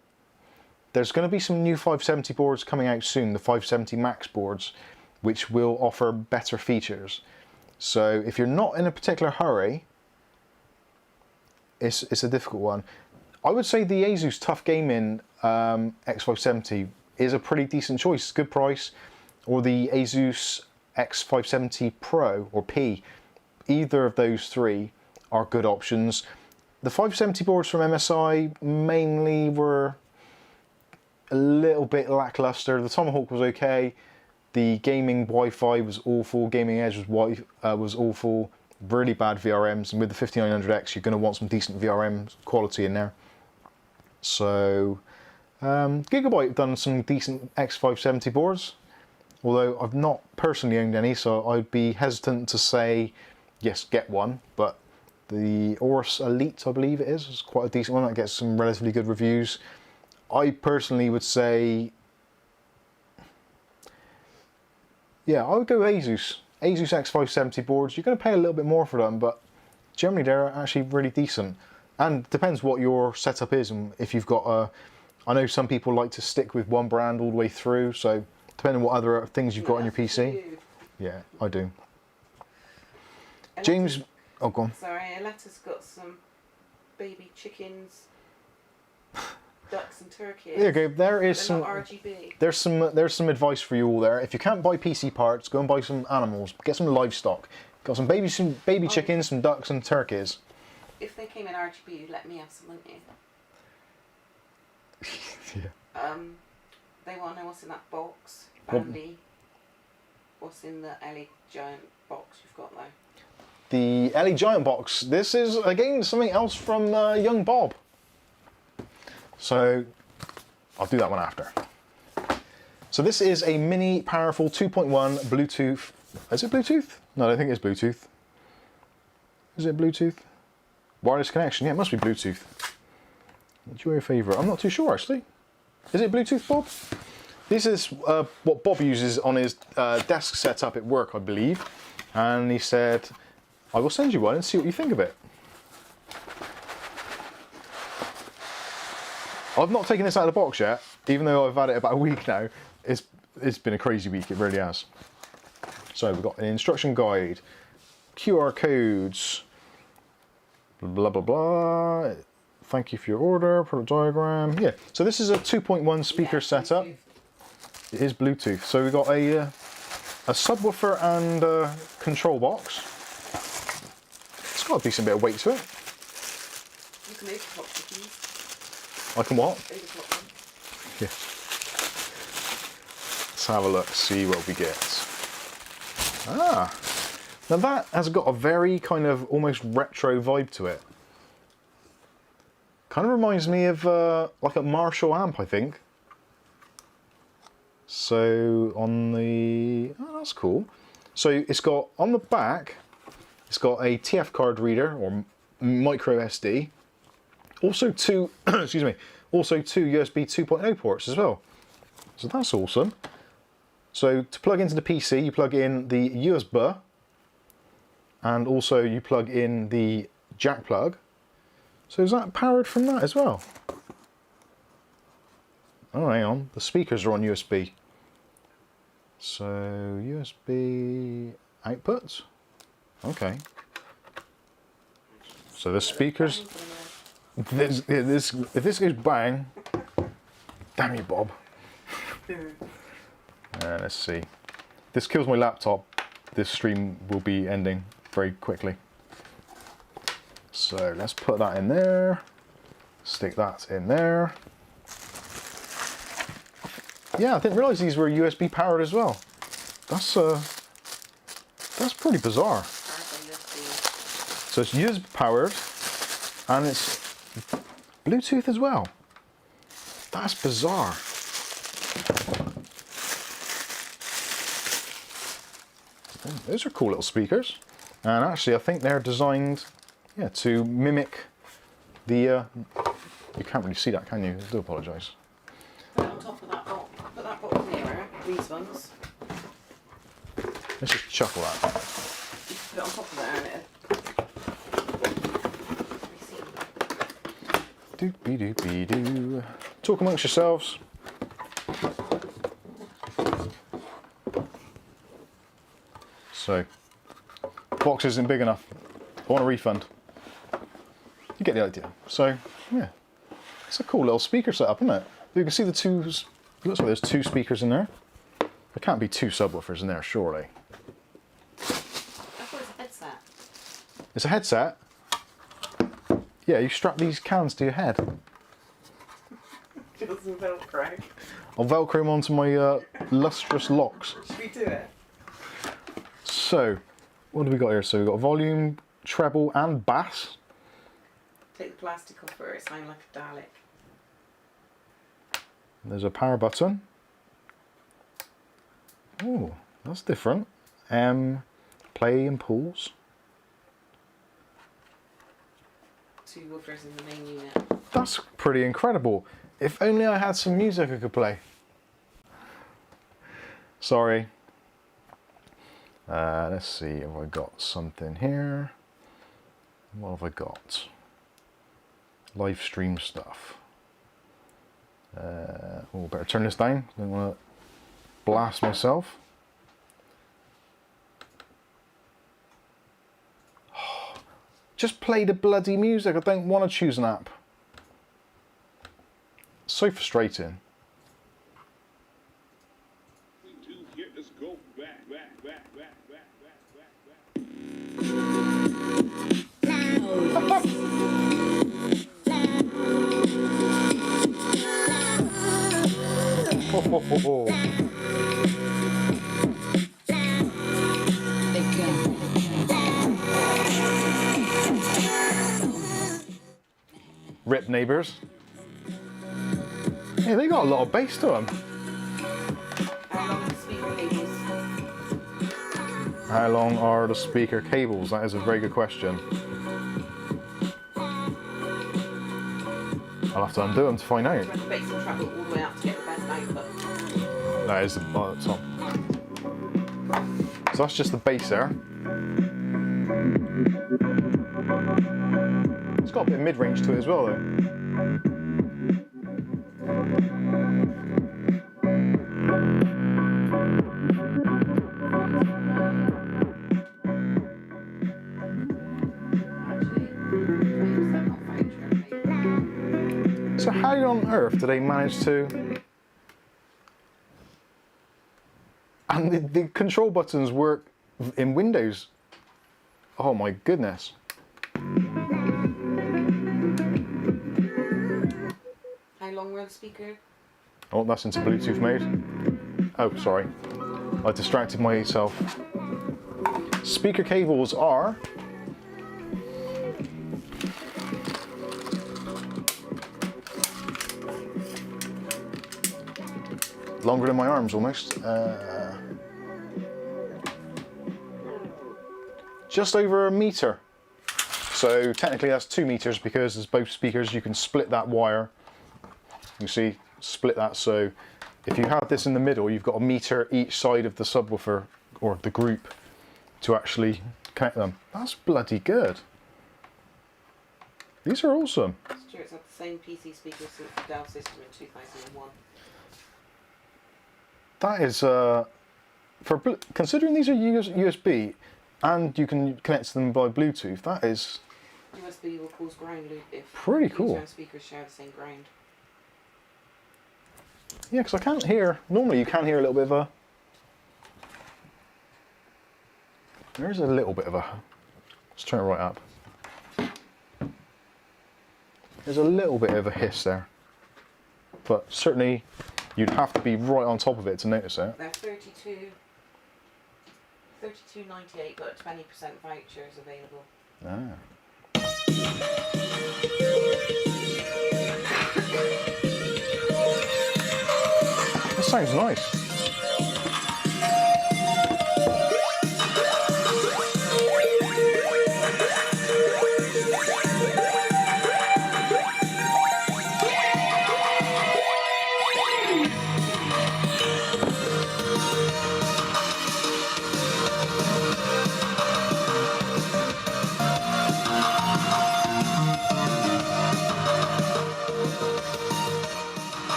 Speaker 1: There's going to be some new 570 boards coming out soon, the 570 Max boards, which will offer better features. So if you're not in a particular hurry, it's a difficult one. I would say the Asus Tough Gaming X570 is a pretty decent choice. It's a good price. Or the Asus X570 Pro or P. Either of those three are good options. The 570 boards from MSI mainly were a little bit lackluster. The Tomahawk was okay. The gaming Wi-Fi was awful. Gaming Edge was awful. Really bad VRMs. And with the 5900X, you're going to want some decent VRM quality in there. So, Gigabyte have done some decent X570 boards. Although I've not personally owned any, so I'd be hesitant to say, yes, get one. But the Aorus Elite, I believe it is quite a decent one. That gets some relatively good reviews. I personally would say, yeah, I would go Asus. Asus X570 boards. You're going to pay a little bit more for them, but generally they're actually really decent. And depends what your setup is, and if you've got a, I know some people like to stick with one brand all the way through, so depending on what other things you've got on your PC. Yeah, I do. James, oh, go on.
Speaker 2: Sorry, Aletta's got some baby chickens, ducks and turkeys.
Speaker 1: There you go. There is some
Speaker 2: RGB.
Speaker 1: There's some advice for you all there. If you can't buy PC parts, go and buy some animals. Get some livestock. Got some baby chickens, some ducks and turkeys.
Speaker 2: If they came in RGB, you'd let me have some, wouldn't you?
Speaker 1: Yeah.
Speaker 2: They want to know what's in that box. Bambi. What's in the LA Giant box you've got though?
Speaker 1: The LA Giant box. This is again something else from young Bob. So I'll do that one after. So this is a mini Peripheral 2.1 Bluetooth. Is it Bluetooth? No, I don't think it's Bluetooth. Is it Bluetooth? Wireless connection. Yeah, it must be Bluetooth. What's your favourite? I'm not too sure actually. Is it Bluetooth, Bob? This is what Bob uses on his desk setup at work, I believe. And he said, I will send you one and see what you think of it. I've not taken this out of the box yet, even though I've had it about a week now. It's been a crazy week, it really has. So we've got an instruction guide, QR codes, blah blah blah. Thank you for your order, product diagram. Yeah, so this is a 2.1 speaker setup. It is Bluetooth. So we've got a subwoofer and a control box. It's got a decent bit of weight to it.
Speaker 2: You can make hot chickens.
Speaker 1: I can what?
Speaker 2: Overclock them.
Speaker 1: Yeah. Let's have a look, see what we get. Ah, now that has got a very kind of almost retro vibe to it. Kind of reminds me of like a Marshall amp, I think. So on the, oh, that's cool. So it's got on the back, it's got a TF card reader or micro SD. Also two, excuse me, also two USB 2.0 ports as well. So that's awesome. So to plug into the PC, you plug in the USB, and also you plug in the jack plug. So is that powered from that as well? Oh, hang on, the speakers are on USB. So USB outputs. Okay. So the speakers. If this goes bang, damn you, Bob. Let's see. This kills my laptop. This stream will be ending very quickly. So let's put that in there. Stick that in there. Yeah, I didn't realise these were USB powered as well. That's pretty bizarre. So it's USB powered, and it's Bluetooth as well. That's bizarre. Those are cool little speakers, and actually I think they're designed, yeah, to mimic the. You can't really see that, can you? I do apologise.
Speaker 2: Put it on top of that box. Put that box nearer. These ones.
Speaker 1: Let's just shuffle that.
Speaker 2: You can put it on top of there and it.
Speaker 1: Doopy doopy doo. talk amongst yourselves. So, box isn't big enough. I want a refund. You get the idea. So, yeah, it's a cool little speaker setup, isn't it? You can see the two. It looks like there's 2 speakers in there. There can't be 2 subwoofers in there, surely.
Speaker 2: I thought it was a headset.
Speaker 1: It's a headset. Yeah, you strap these cans to your head.
Speaker 2: Feels some Velcro.
Speaker 1: I'll Velcro them onto my lustrous locks.
Speaker 2: Should we do it?
Speaker 1: So, what do we got here? So we've got volume, treble, and bass.
Speaker 2: Take the plastic off where it sounds like a Dalek.
Speaker 1: There's a power button. Oh, that's different. Play and pause.
Speaker 2: 2 woofers in the main unit.
Speaker 1: That's pretty incredible. If only I had some music I could play. Sorry. Let's see, have I got something here? What have I got? Live stream stuff. Oh, better turn this down. I don't want to blast myself. Just play the bloody music. I don't want to choose an app. So frustrating. Rip neighbours. Yeah, they got a lot of bass to them.
Speaker 2: How long are the speaker cables?
Speaker 1: How long are the speaker cables? That is a very good question. I'll have to undo them to find out.
Speaker 2: Do you have to base and travel all the way up to get the best output?
Speaker 1: That is the top. So that's just the bass there. It's got a bit of mid-range to it as well though. So how on earth do they manage to... And the control buttons work in Windows. Oh my goodness.
Speaker 2: How long were the speaker?
Speaker 1: Oh, that's into Bluetooth mode. Oh, sorry. I distracted myself. Speaker cables are... longer than my arms almost. Just over a meter. So technically that's 2 meters because as both speakers you can split that wire. You see, split that, so if you have this in the middle you've got a meter each side of the subwoofer or the group to actually connect them. That's bloody good. These are awesome.
Speaker 2: Stuart's had the same PC speaker since the Dell system in 2001.
Speaker 1: That is, considering these are USB and you can connect them by Bluetooth, that is
Speaker 2: USB will cause ground loop if
Speaker 1: pretty cool.
Speaker 2: user and speakers share the same ground.
Speaker 1: Yeah, because I can't hear, normally you can hear a little bit of a, there's a little bit of a, let's turn it right up. There's a little bit of a hiss there, but certainly you'd have to be right on top of it to notice it.
Speaker 2: They're 32.98, but a 20% voucher is available.
Speaker 1: Ah. That sounds nice.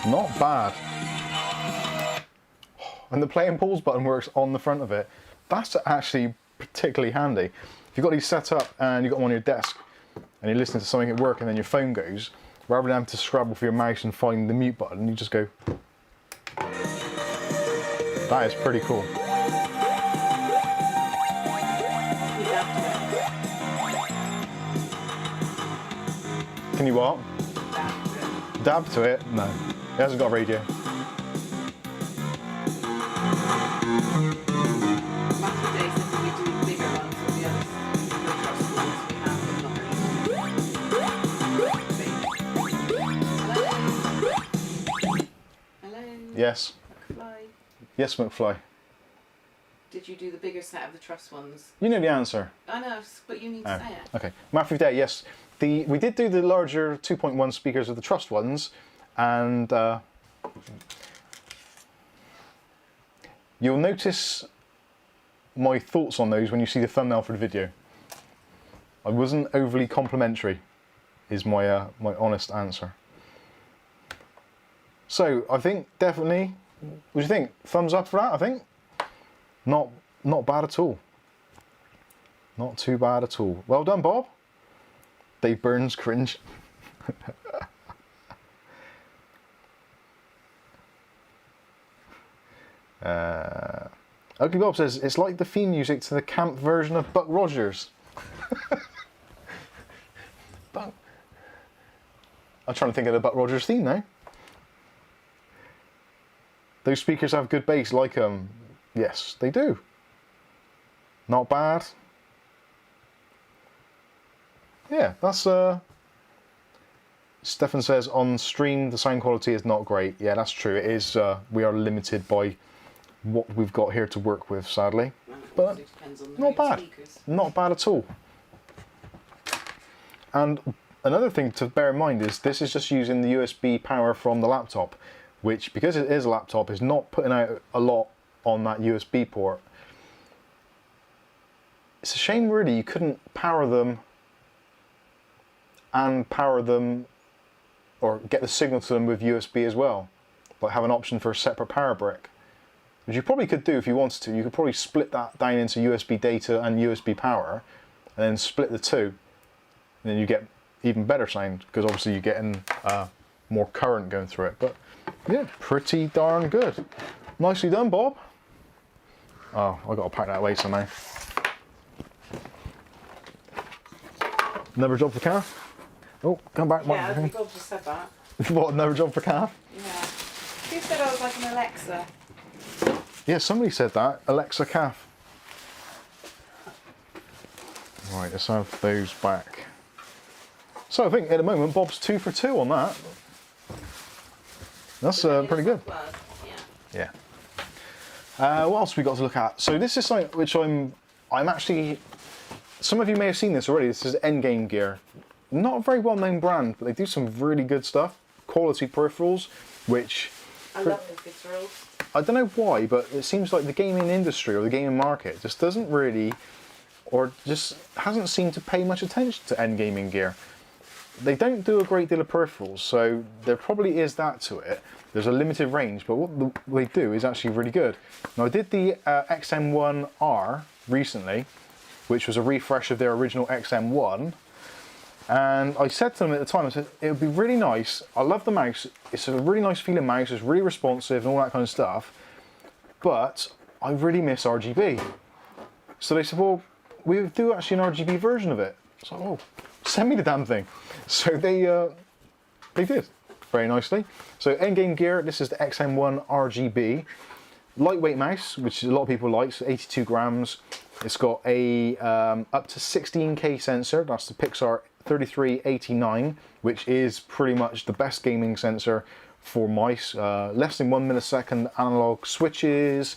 Speaker 1: Not bad. And the play and pause button works on the front of it. That's actually particularly handy. If you've got these set up and you've got them on your desk and you're listening to something at work and then your phone goes, rather than having to scrabble for your mouse and find the mute button, you just go. That is pretty cool. Can you what? Dab to it? No. It hasn't got a radio. Yes.
Speaker 2: McFly.
Speaker 1: Yes, McFly.
Speaker 2: Did you do the bigger set of the truss ones?
Speaker 1: You know the answer.
Speaker 2: I know, but you need to say it.
Speaker 1: Okay. Matthew Day, yes. We did do the larger 2.1 speakers of the trussed ones, and you'll notice my thoughts on those when you see the thumbnail for the video. I wasn't overly complimentary, is my my honest answer. So I think definitely, what do you think? Thumbs up for that, I think? Not bad at all. Not too bad at all. Well done, Bob. Dave Burns, cringe. Ugly Bob says, it's like the theme music to the camp version of Buck Rogers. I'm trying to think of the Buck Rogers theme now. Those speakers have good bass, like yes, they do. Not bad. Yeah, that's Stefan says on stream the sound quality is not great. Yeah, that's true. It is. We are limited by what we've got here to work with, sadly. But not bad. Not bad at all. And another thing to bear in mind is this is just using the USB power from the laptop, which, because it is a laptop, is not putting out a lot on that USB port. It's a shame really you couldn't power them or get the signal to them with USB as well, like have an option for a separate power brick, which you probably could do if you wanted to. You could probably split that down into USB data and USB power and then split the two, and then you get even better sound because obviously you're getting more current going through it. But yeah, pretty darn good. Nicely done, Bob. Oh, I gotta pack that away somehow. Another job for Calf. Oh, come back,
Speaker 2: yeah, I think Bob just said that.
Speaker 1: What, another job for Calf?
Speaker 2: Yeah. Who said I was like an Alexa?
Speaker 1: Yeah, somebody said that. Alexa Calf. Right, let's have those back. So I think at the moment Bob's 2 for 2 on that. That's pretty good. Yeah. What else have we got to look at? So this is something which I'm actually. Some of you may have seen this already. This is Endgame Gear. Not a very well-known brand, but they do some really good stuff. Quality peripherals, which
Speaker 2: I love the peripherals.
Speaker 1: I don't know why, but it seems like the gaming industry or the gaming market just doesn't really, or just hasn't seemed to pay much attention to Endgaming Gear. They don't do a great deal of peripherals, so there probably is that to it. There's a limited range, but what they do is actually really good. Now I did the XM1R recently, which was a refresh of their original XM1. And I said to them at the time, I said, it would be really nice. I love the mouse. It's a really nice feeling mouse. It's really responsive and all that kind of stuff. But I really miss RGB. So they said, well, we do actually an RGB version of it. So, oh, send me the damn thing. So they did very nicely. So Endgame Gear, this is the XM1 RGB. Lightweight mouse, which a lot of people like, so 82 grams. It's got a up to 16K sensor. That's the Pixar 3389, which is pretty much the best gaming sensor for mice. Less than 1 millisecond analog switches,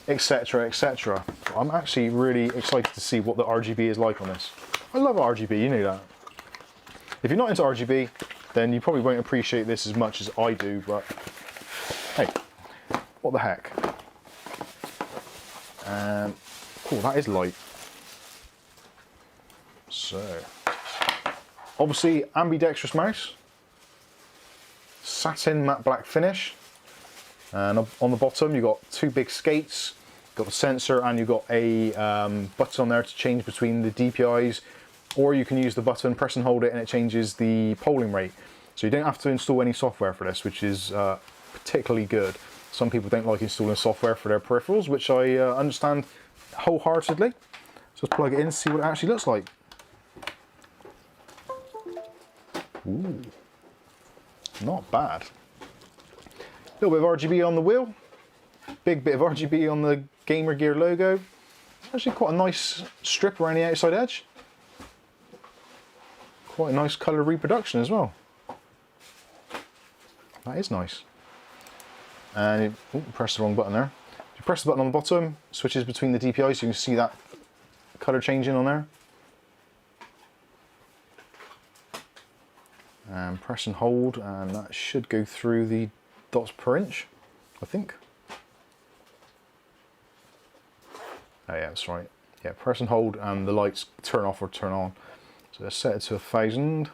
Speaker 1: etc, etc. I'm actually really excited to see what the RGB is like on this. I love RGB, you know that. If you're not into RGB, then you probably won't appreciate this as much as I do, but hey, what the heck. Cool, that is light. So, obviously ambidextrous mouse, satin matte black finish. And on the bottom, you've got two big skates, you've got the sensor, and you've got a button on there to change between the DPIs, or you can use the button, press and hold it, and it changes the polling rate. So you don't have to install any software for this, which is particularly good. Some people don't like installing software for their peripherals, which I understand wholeheartedly. So let's plug it in and see what it actually looks like. Ooh, not bad. A little bit of RGB on the wheel, big bit of RGB on the Gamer Gear logo. Actually quite a nice strip around the outside edge. Quite a nice colour reproduction as well. That is nice. And press the wrong button there. If you press the button on the bottom, switches between the DPIs, so you can see that colour changing on there. And press and hold, and that should go through the dots per inch, I think. Oh yeah, that's right. Yeah, press and hold, and the lights turn off or turn on. So let's set it to 1000.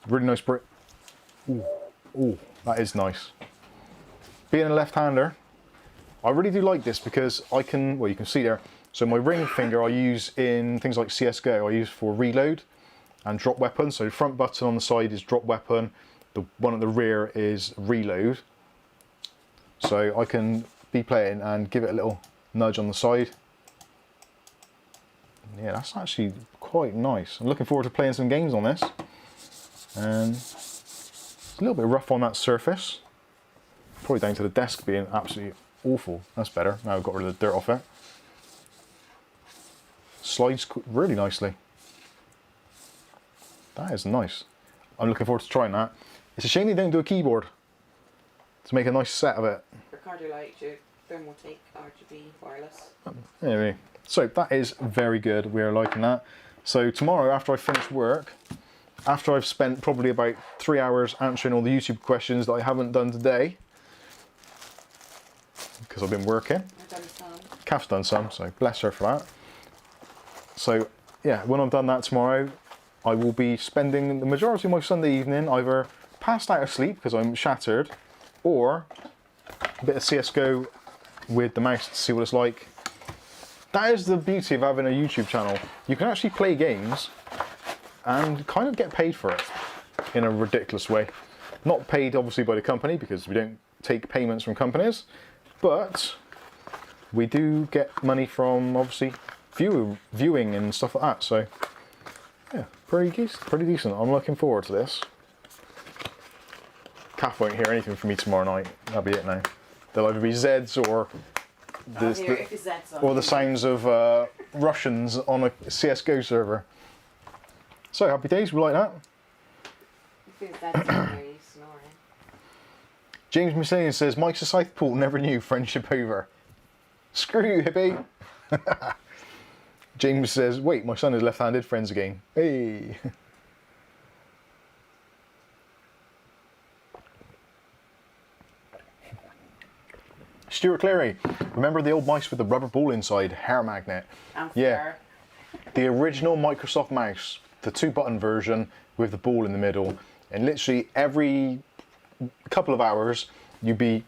Speaker 1: Really nice brick. Ooh, ooh, that is nice. Being a left-hander, I really do like this because I can, well, you can see there, so my ring finger I use in things like CSGO, I use for reload and drop weapon. So the front button on the side is drop weapon, the one at the rear is reload. So I can be playing and give it a little nudge on the side. Yeah, that's actually quite nice. I'm looking forward to playing some games on this. And it's a little bit rough on that surface. Probably down to the desk being absolutely awful. That's better. Now I've got rid of the dirt off it. Slides really nicely. That is nice. I'm looking forward to trying that. It's a shame they don't do a keyboard to make a nice set of it.
Speaker 2: Ricardo liked your Thermaltake RGB wireless.
Speaker 1: Anyway, so that is very good. We are liking that. So tomorrow, after I finish work, after I've spent probably about 3 hours answering all the YouTube questions that I haven't done today, because I've been working.
Speaker 2: I've done some.
Speaker 1: Kath's done some, so bless her for that. So yeah, when I've done that tomorrow, I will be spending the majority of my Sunday evening either passed out of sleep because I'm shattered, or a bit of CSGO with the mouse to see what it's like. That is the beauty of having a YouTube channel. You can actually play games and kind of get paid for it in a ridiculous way. Not paid obviously by the company because we don't take payments from companies, but we do get money from obviously viewing and stuff like that. So yeah, pretty decent. I'm looking forward to this. Kath won't hear anything from me tomorrow night. That'll be it now. There'll either be Zeds or the sounds of Russians on a CSGO server. So happy days, we like that. James Mussanian says, Mike's a Southport, never knew, friendship over. Screw you, hippie. James says, wait, my son is left-handed, friends again. Hey. Stuart Cleary, remember the old mice with the rubber ball inside, hair magnet? Yeah, the original Microsoft mouse, the 2-button version with the ball in the middle, and literally every couple of hours you'd be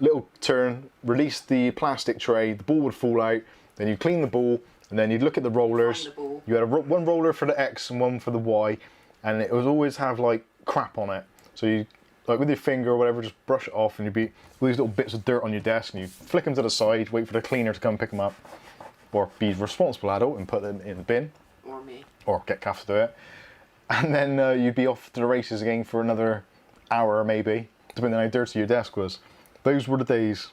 Speaker 1: little turn, release the plastic tray, the ball would fall out, then you'd clean the ball, and then you'd look at the rollers. You had one roller for the X and one for the Y, and it would always have like crap on it. So you, like with your finger or whatever, just brush it off, and you'd be with these little bits of dirt on your desk, and you flick them to the side, wait for the cleaner to come pick them up, or be a responsible adult and put them in the bin.
Speaker 2: Or me.
Speaker 1: Or get Kath to do it. And then you'd be off to the races again for another hour maybe, depending on how dirty your desk was. Those were the days.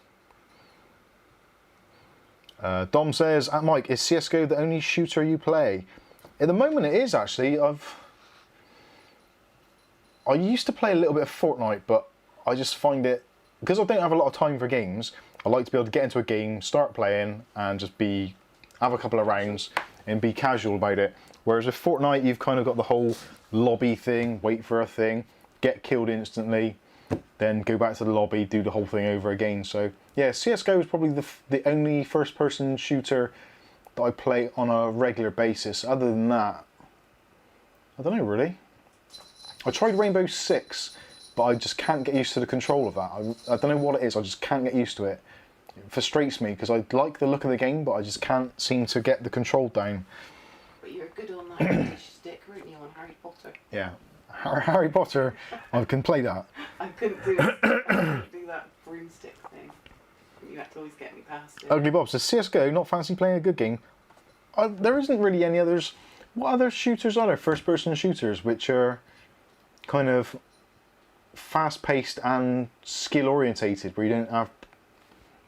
Speaker 1: Dom says, Mike, is CSGO the only shooter you play? At the moment it is actually. I used to play a little bit of Fortnite, but I just find it, because I don't have a lot of time for games, I like to be able to get into a game, start playing, and just have a couple of rounds and be casual about it. Whereas with Fortnite, you've kind of got the whole lobby thing, wait for a thing, get killed instantly, then go back to the lobby, do the whole thing over again. So yeah, CSGO is probably the only first-person shooter that I play on a regular basis. Other than that, I don't know really. I tried Rainbow Six, but I just can't get used to the control of that. I don't know what it is, I just can't get used to it. It frustrates me because I like the look of the game, but I just can't seem to get the control down.
Speaker 2: But you're good on that British stick, weren't you, on Harry Potter?
Speaker 1: Yeah. Harry Potter, I can play that.
Speaker 2: I couldn't do it. I couldn't do that broomstick thing. You had to always get me past it.
Speaker 1: Ugly Bob says, CSGO, not fancy playing a good game. There isn't really any others. What other shooters are there? First-person shooters, which are kind of fast-paced and skill-orientated, where you don't have,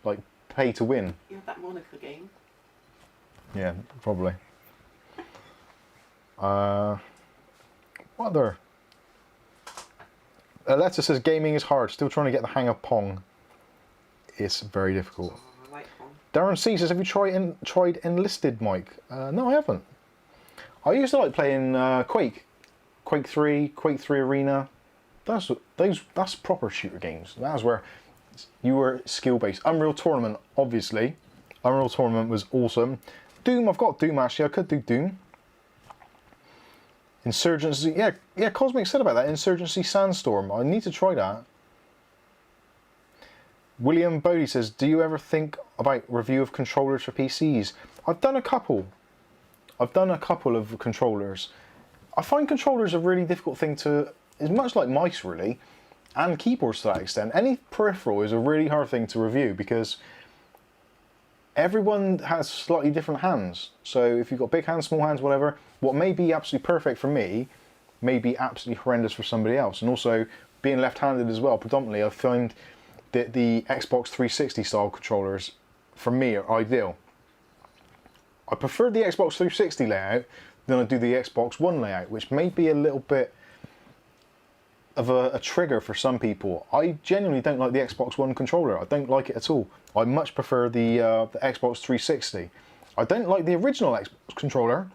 Speaker 1: like, pay to win.
Speaker 2: You have that Monica game.
Speaker 1: Yeah, probably. What other? Aletta says, gaming is hard. Still trying to get the hang of Pong. It's very difficult.
Speaker 2: Oh, I like Pong.
Speaker 1: Darren C says, have you tried Enlisted, Mike? No, I haven't. I used to like playing Quake 3 Arena. That's proper shooter games. That's where you were skill based. Unreal Tournament, obviously. Unreal Tournament was awesome. Doom, I've got Doom actually. I could do Doom. Insurgency, yeah. Cosmic said about that. Insurgency Sandstorm. I need to try that. William Bodie says, do you ever think about review of controllers for PCs? I've done a couple. Of controllers. I find controllers a really difficult thing to... It's much like mice, really, and keyboards to that extent. Any peripheral is a really hard thing to review because everyone has slightly different hands. So if you've got big hands, small hands, whatever, what may be absolutely perfect for me may be absolutely horrendous for somebody else. And also, being left-handed as well, predominantly, I find that the Xbox 360 style controllers, for me, are ideal. I prefer the Xbox 360 layout than I do the Xbox One layout, which may be a little bit of a trigger for some people. I genuinely don't like the Xbox One controller. I don't like it at all. I much prefer the Xbox 360. I don't like the original Xbox controller.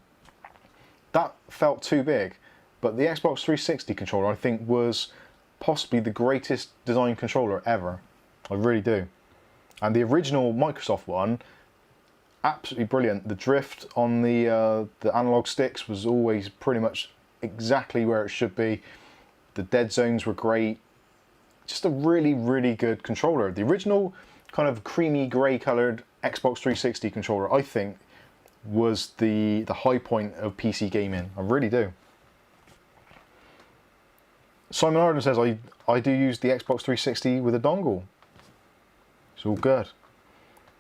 Speaker 1: That felt too big. But the Xbox 360 controller, I think, was possibly the greatest design controller ever. I really do. And the original Microsoft one, absolutely brilliant. The drift on the analog sticks was always pretty much exactly where it should be. The dead zones were great. Just a really, really good controller. The original kind of creamy grey coloured Xbox 360 controller, I think, was the high point of PC gaming. I really do. Simon Arden says, I do use the Xbox 360 with a dongle. It's all good.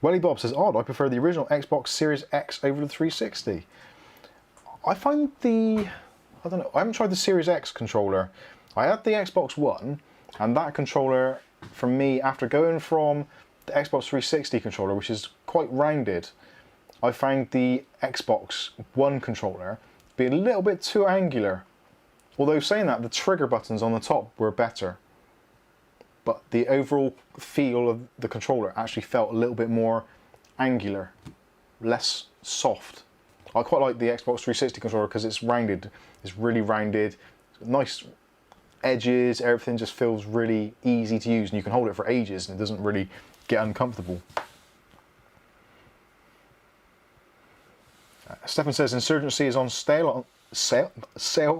Speaker 1: Welly Bob says, odd, I prefer the original Xbox Series X over the 360. I find I don't know, I haven't tried the Series X controller. I had the Xbox One, and that controller, for me, after going from the Xbox 360 controller, which is quite rounded, I found the Xbox One controller be a little bit too angular. Although saying that, the trigger buttons on the top were better. But the overall feel of the controller actually felt a little bit more angular, less soft. I quite like the Xbox 360 controller because it's rounded. It's really rounded, nice edges, everything just feels really easy to use and you can hold it for ages and it doesn't really get uncomfortable. Stefan says Insurgency is on sale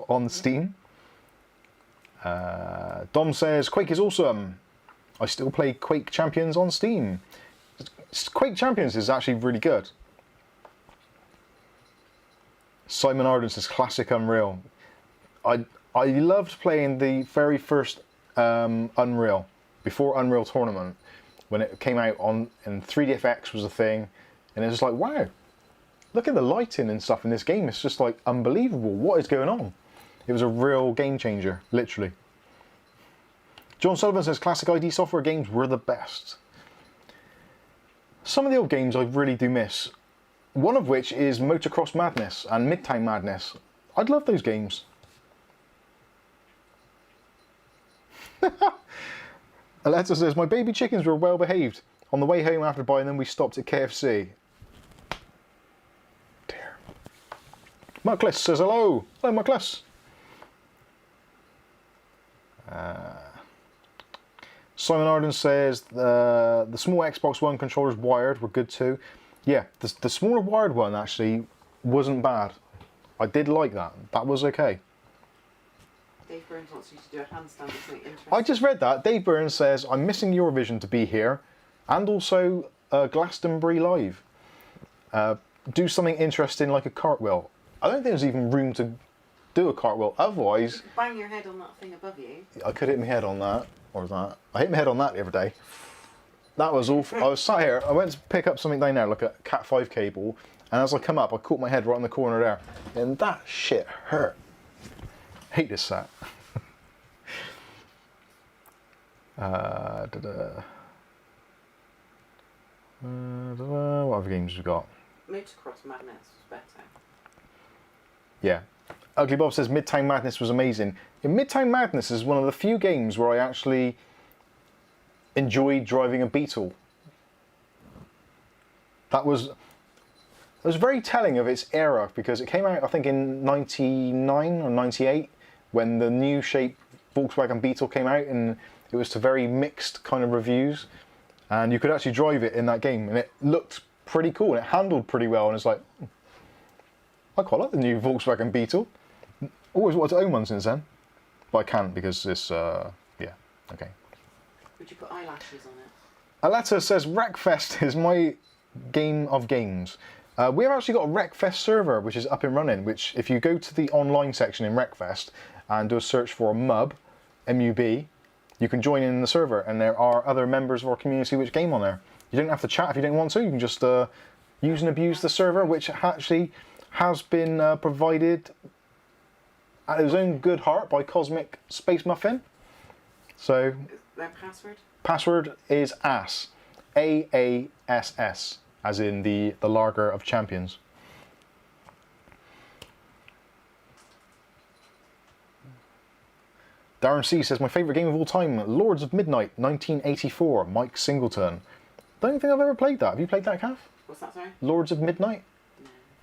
Speaker 1: on Steam. Dom says Quake is awesome. I still play Quake Champions on Steam. Quake Champions is actually really good. Simon Arden says classic Unreal. I loved playing the very first Unreal before Unreal Tournament when it came out and 3DFX was a thing, and it was just like, wow, look at the lighting and stuff in this game. It's just like unbelievable. What is going on? It was a real game changer, literally. John Sullivan says classic ID software games were the best. Some of the old games I really do miss. One of which is Motocross Madness and Midtown Madness. I'd love those games. Alexa says, my baby chickens were well behaved. On the way home after buying them, we stopped at KFC. Dear. Muckliss says hello. Hello, Muckliss. Simon Arden says the small Xbox One controllers wired were good too. Yeah, the smaller wired one actually wasn't bad. I did like that. That was okay.
Speaker 2: Dave Burns wants you to do a handstand or something interesting.
Speaker 1: I just read that. Dave Burns says, I'm missing Eurovision to be here, and also Glastonbury Live. Do something interesting like a cartwheel. I don't think there's even room to do a cartwheel. Otherwise,
Speaker 2: you could bang your head on that thing above you.
Speaker 1: I could hit my head on that, or that. I hit my head on that the other day. That was awful. I was sat here, I went to pick up something down there, like a Cat 5 cable, and as I come up, I caught my head right in the corner there, and that shit hurt. Hate this set. What other games we got?
Speaker 2: Motocross Madness was better.
Speaker 1: Yeah. Ugly Bob says Midtown Madness was amazing. Midtown Madness is one of the few games where I actually enjoyed driving a Beetle. It was very telling of its era because it came out, I think, in 99 or 98 when the new shape Volkswagen Beetle came out, and it was to very mixed kind of reviews. And you could actually drive it in that game, and it looked pretty cool, and it handled pretty well, and it's like, I quite like the new Volkswagen Beetle. Always wanted to own one since then, but I can't because it's, yeah, okay.
Speaker 2: Would you put eyelashes on it?
Speaker 1: Aletta says, Wreckfest is my game of games. We have actually got a Wreckfest server which is up and running, which if you go to the online section in Wreckfest and do a search for MUB, M-U-B, you can join in the server, and there are other members of our community which game on there. You don't have to chat if you don't want to, you can just use and abuse the server, which actually has been provided at his own good heart by Cosmic Space Muffin. So,
Speaker 2: their password?
Speaker 1: Password is ASS. A-A-S-S, as in the lager of champions. Darren C says, my favourite game of all time, Lords of Midnight, 1984, Mike Singleton. Don't think I've ever played that. Have you played that, Kath?
Speaker 2: What's that, sorry?
Speaker 1: Lords of Midnight?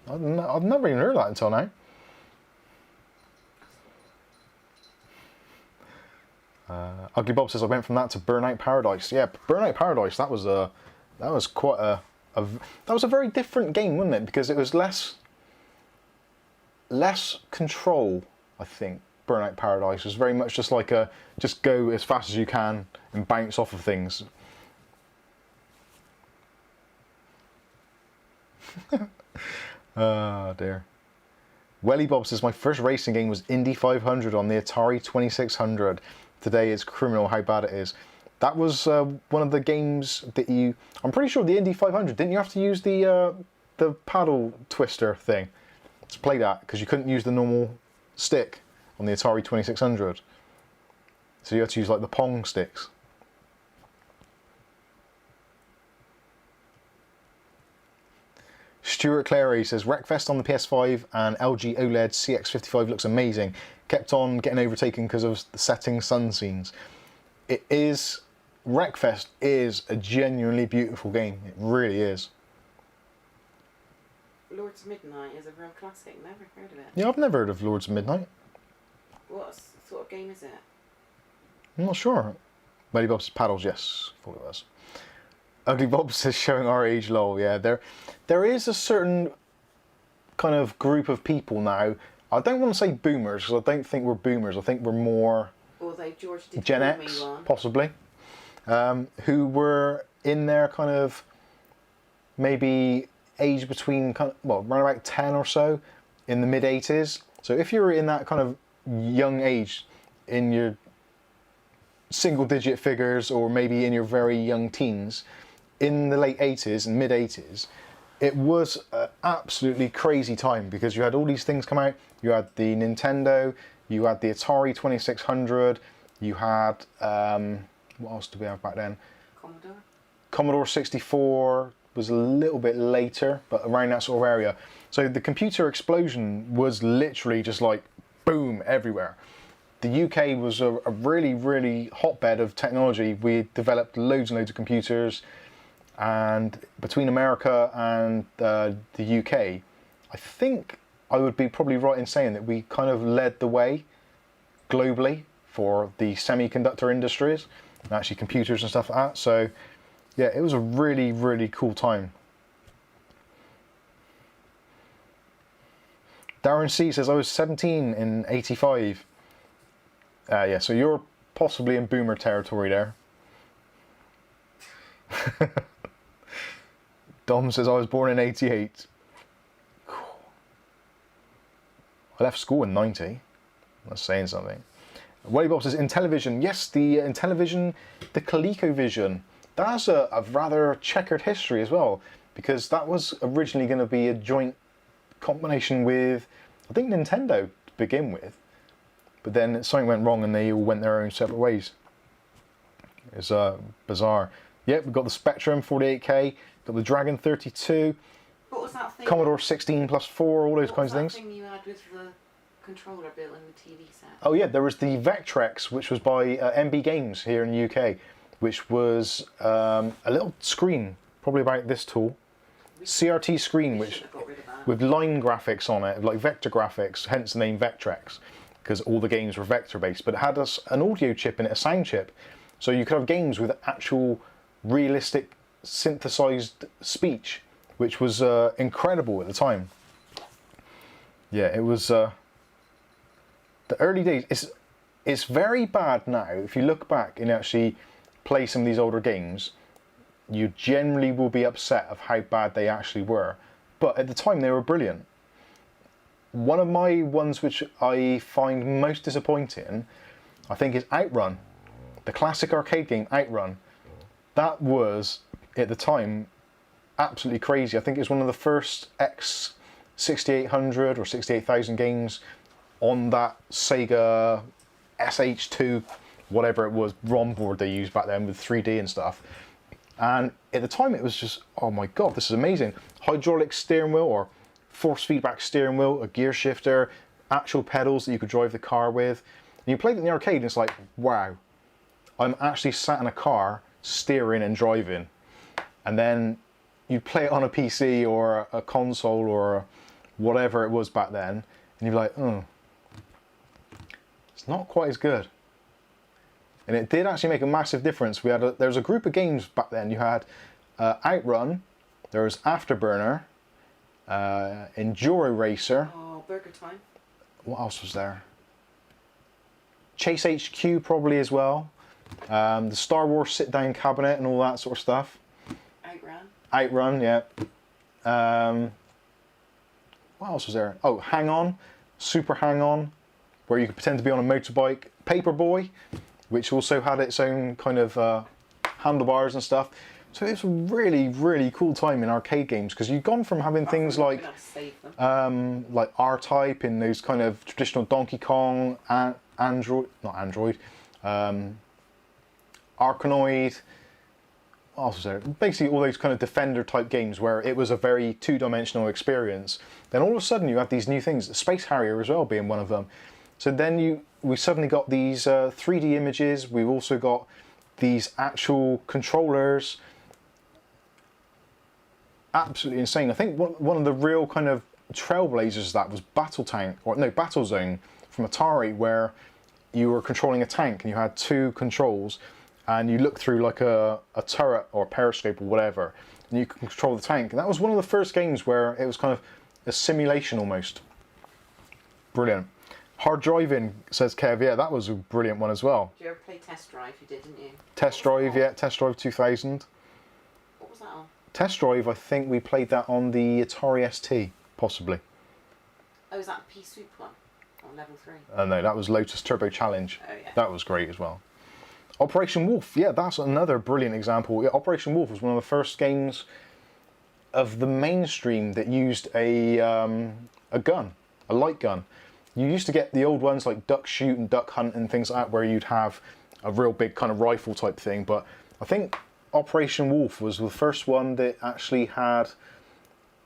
Speaker 1: No. I've never even heard of that until now. Ugly Bob says, I went from that to Burnout Paradise. Yeah, Burnout Paradise, that was quite that was a very different game, wasn't it? Because it was less control, I think. Burnout Paradise was very much just like just go as fast as you can and bounce off of things. Oh dear. Welly Bob says, my first racing game was Indy 500 on the Atari 2600. Today it's criminal how bad it is. That was one of the games that I'm pretty sure the Indy 500, didn't you have to use the paddle twister thing to play that? Because you couldn't use the normal stick on the Atari 2600. So you had to use like the Pong sticks. Stuart Clary says, Wreckfest on the PS5 and LG OLED CX55 looks amazing. Kept on getting overtaken because of the setting sun scenes. Wreckfest is a genuinely beautiful game. It really is.
Speaker 2: Lords of Midnight is a real classic. Never heard of it.
Speaker 1: Yeah, I've never heard of Lords of Midnight.
Speaker 2: What sort of game is it?
Speaker 1: I'm not sure. Welly Bob says paddles, yes. I thought it was. Ugly Bob says showing our age, lol. Yeah, there is a certain kind of group of people now. I don't want to say boomers because I don't think we're boomers. I think we're more Gen X, possibly, who were in their kind of maybe age between around about 10 or so in the mid 80s. So if you're in that kind of young age, in your single digit figures or maybe in your very young teens, in the late 80s and mid 80s, it was an absolutely crazy time because you had all these things come out. You had the Nintendo, you had the Atari 2600, you had, what else did we have back then? Commodore 64 was a little bit later, but around that sort of area. So the computer explosion was literally just like boom everywhere. The UK was a really, really hotbed of technology. We developed loads and loads of computers, and between America and the UK, I think I would be probably right in saying that we kind of led the way globally for the semiconductor industries, and actually computers and stuff like that. So yeah, it was a really, really cool time. Darren C says, I was 17 in 85. Yeah, so you're possibly in boomer territory there. Dom says, I was born in 88. I left school in 90. That's saying something. Wally Bob says, in television, yes, in television, the ColecoVision. That has a rather checkered history as well, because that was originally going to be a joint combination with, I think, Nintendo to begin with. But then something went wrong and they all went their own separate ways. It's bizarre. Yep, we've got the Spectrum 48K, got the Dragon 32,
Speaker 2: What was that thing?
Speaker 1: Commodore 16 plus 4, all those kinds of things.
Speaker 2: What was that thing you had with the controller built in the TV set?
Speaker 1: Oh yeah, there was the Vectrex, which was by MB Games here in the UK, which was a little screen, probably about this tall, CRT screen, which with line graphics on it, like vector graphics, hence the name Vectrex, because all the games were vector based. But it had an audio chip in it, a sound chip, so you could have games with actual realistic synthesized speech, which was incredible at the time. Yeah, it was the early days. It's very bad now. If you look back and actually play some of these older games, you generally will be upset of how bad they actually were. But at the time, they were brilliant. One of my ones which I find most disappointing, I think, is Outrun. The classic arcade game, Outrun. That was, at the time, absolutely crazy. I think it was one of the first X6800 or 68,000 games on that Sega SH2, whatever it was, ROM board they used back then with 3D and stuff. And at the time it was just, oh my god, this is amazing. Hydraulic steering wheel or force feedback steering wheel, a gear shifter, actual pedals that you could drive the car with. And you played it in the arcade and it's like, wow, I'm actually sat in a car steering and driving. And then you'd play it on a PC or a console or whatever it was back then, and you'd be like, oh, it's not quite as good. And it did actually make a massive difference. There was a group of games back then. You had Outrun, there was Afterburner, Enduro Racer.
Speaker 2: Oh, Burger Time.
Speaker 1: What else was there? Chase HQ probably as well. The Star Wars sit-down cabinet and all that sort of stuff. Outrun, yeah. What else was there? Oh, Hang On, Super Hang On, where you could pretend to be on a motorbike. Paperboy, which also had its own kind of handlebars and stuff. So it was a really, really cool time in arcade games, because you'd gone from having things like R-Type in those kind of traditional Donkey Kong, Arkanoid. What else was there? Basically all those kind of Defender type games where it was a very two-dimensional experience. Then all of a sudden you had these new things, the Space Harrier as well being one of them. So then we suddenly got these 3D images. We've also got these actual controllers. Absolutely insane. I think one of the real kind of trailblazers of that was Battlezone from Atari, where you were controlling a tank and you had two controls and you look through like a turret or a periscope or whatever, and you could control the tank. And that was one of the first games where it was kind of a simulation almost. Brilliant. Hard Driving, says Kev. Yeah, that was a brilliant one as well.
Speaker 2: Did you ever play Test Drive? You did, didn't you?
Speaker 1: Test Drive, yeah. Test Drive 2000.
Speaker 2: What was that on?
Speaker 1: Test Drive, I think we played that on the Atari ST, possibly.
Speaker 2: Oh, is that a Pea Soup one? On level 3?
Speaker 1: No, that was Lotus Turbo Challenge.
Speaker 2: Oh, yeah.
Speaker 1: That was great as well. Operation Wolf, yeah, that's another brilliant example. Yeah, Operation Wolf was one of the first games of the mainstream that used a gun, a light gun. You used to get the old ones like Duck Shoot and Duck Hunt and things like that, where you'd have a real big kind of rifle type thing. But I think Operation Wolf was the first one that actually had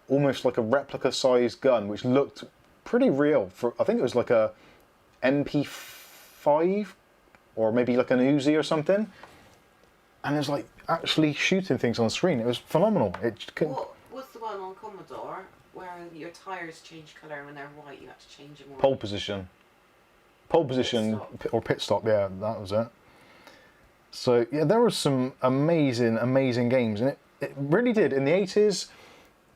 Speaker 1: almost like a replica sized gun, which looked pretty real. I think it was like a MP5 or maybe like an Uzi or something. And it was like actually shooting things on the screen. It was phenomenal.
Speaker 2: What was the one on Commodore where your tyres change colour and when they're white you have to change them?
Speaker 1: Pole position. Pole position or pit stop, yeah, that was it. So yeah, there were some amazing, amazing games, and it really did in the 80s,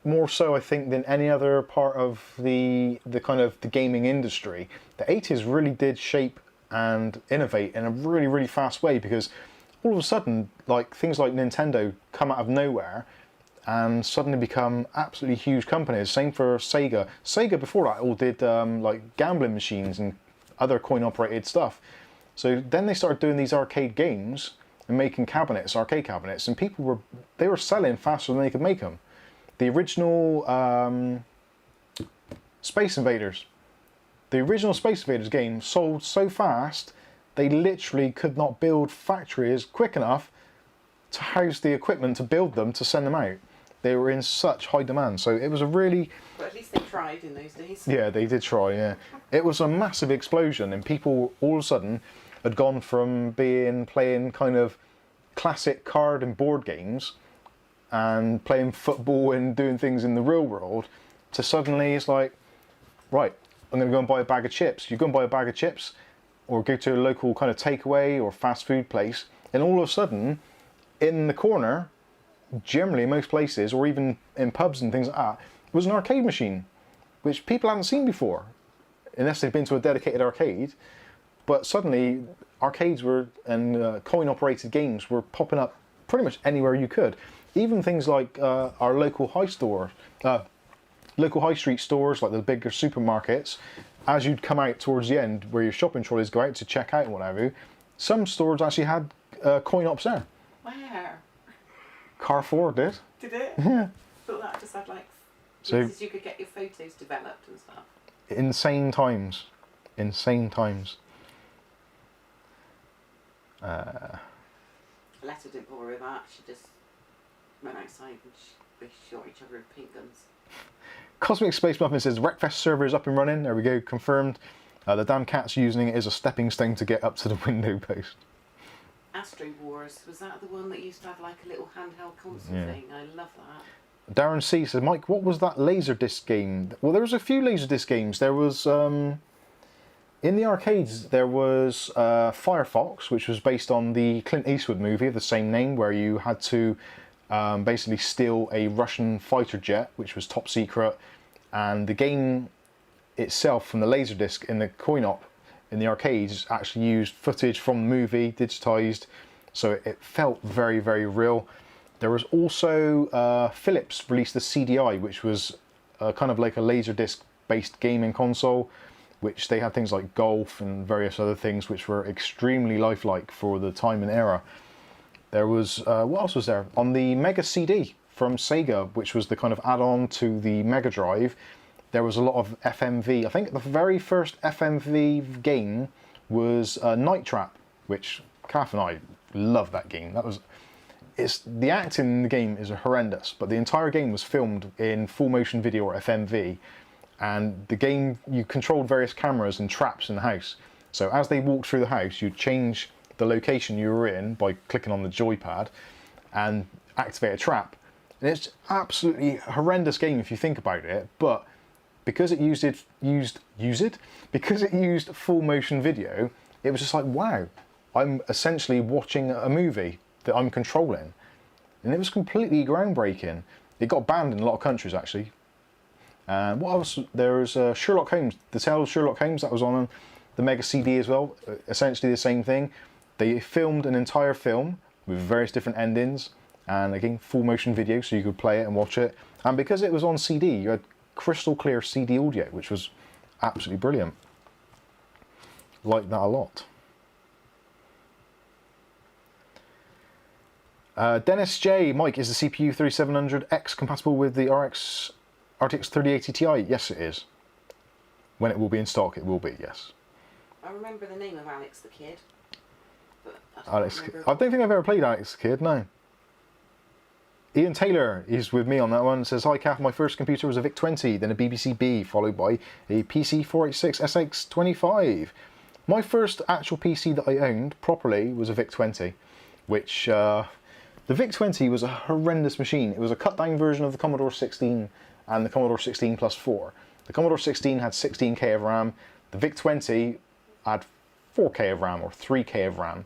Speaker 1: more so I think than any other part of the kind of the gaming industry. The 80s really did shape and innovate in a really, really fast way, because all of a sudden, like things like Nintendo come out of nowhere and suddenly become absolutely huge companies. Same for Sega. Sega before that all did like gambling machines and other coin-operated stuff. So then they started doing these arcade games and making cabinets, arcade cabinets, and they were selling faster than they could make them. The original Space Invaders. The original Space Invaders game sold so fast, they literally could not build factories quick enough to house the equipment to build them, to send them out. They were in such high demand. So it was a really...
Speaker 2: But at least they tried in those days.
Speaker 1: Yeah, they did try, yeah. It was a massive explosion, and people all of a sudden had gone from playing kind of classic card and board games and playing football and doing things in the real world, to suddenly it's like, right, I'm going to go and buy a bag of chips. You go and buy a bag of chips, or go to a local kind of takeaway or fast food place, and all of a sudden, in the corner, generally in most places, or even in pubs and things like that, was an arcade machine, which people hadn't seen before, unless they've been to a dedicated arcade. But suddenly, arcades and coin-operated games were popping up pretty much anywhere you could. Even things like our local high street stores, like the bigger supermarkets, as you'd come out towards the end, where your shopping trolleys go out to check out and whatever, some stores actually had coin ops there.
Speaker 2: Where?
Speaker 1: Carrefour did.
Speaker 2: Did it?
Speaker 1: Yeah.
Speaker 2: Thought that just had like
Speaker 1: So
Speaker 2: places you could get your photos developed and stuff.
Speaker 1: insane times. Insane times.
Speaker 2: Aletta didn't bother with that. She just went outside and they shot each other with paint guns.
Speaker 1: Cosmic Space Muffin says, Wreckfest server is up and running. There we go, confirmed. The damn cat's using it as a stepping stone to get up to the window post.
Speaker 2: Astro Wars, was that the one that used to have like a little handheld console thing? I love that.
Speaker 1: Darren C says, Mike, what was that Laserdisc game? Well, there was a few Laserdisc games. There was, in the arcades, there was Firefox, which was based on the Clint Eastwood movie of the same name, where you had to basically steal a Russian fighter jet, which was top secret. And the game itself, from the Laserdisc in the coin-op in the arcades, actually used footage from the movie, digitized, so it felt very, very real. There was also Philips released the CDI, which was kind of like a Laserdisc-based gaming console, which they had things like golf and various other things which were extremely lifelike for the time and era. There was, what else was there? On the Mega CD from Sega, which was the kind of add-on to the Mega Drive, there was a lot of FMV. I think the very first FMV game was Night Trap, which Kath and I loved that game. The acting in the game is horrendous, but the entire game was filmed in full motion video, or FMV, and the game, you controlled various cameras and traps in the house. So as they walked through the house, you'd change the location you were in by clicking on the joypad and activate a trap. And it's absolutely horrendous game if you think about it, but because it used full motion video, it was just like, wow, I'm essentially watching a movie that I'm controlling. And it was completely groundbreaking. It got banned in a lot of countries, actually. And what else? There was Sherlock Holmes, the Tale of Sherlock Holmes, that was on the Mega CD as well. Essentially the same thing. They filmed an entire film with various different endings, and again, full motion video, so you could play it and watch it. And because it was on CD, you had crystal clear CD audio, which was absolutely brilliant. Liked that a lot. Dennis J, Mike, is the CPU 3700X compatible with the RTX 3080 Ti? Yes, it is. When it will be in stock, it will be, yes.
Speaker 2: I remember the name of Alex the Kid, but
Speaker 1: I don't think I've ever played Alex the Kid, no. Ian Taylor is with me on that one. Says, hi Kath, my first computer was a VIC-20, then a BBC B, followed by a PC 486 SX25. My first actual PC that I owned properly was a VIC-20, which the VIC-20 was a horrendous machine. It was a cut-down version of the Commodore 16 and the Commodore 16 plus 4. The Commodore 16 had 16K of RAM. The VIC-20 had 4K of RAM or 3K of RAM.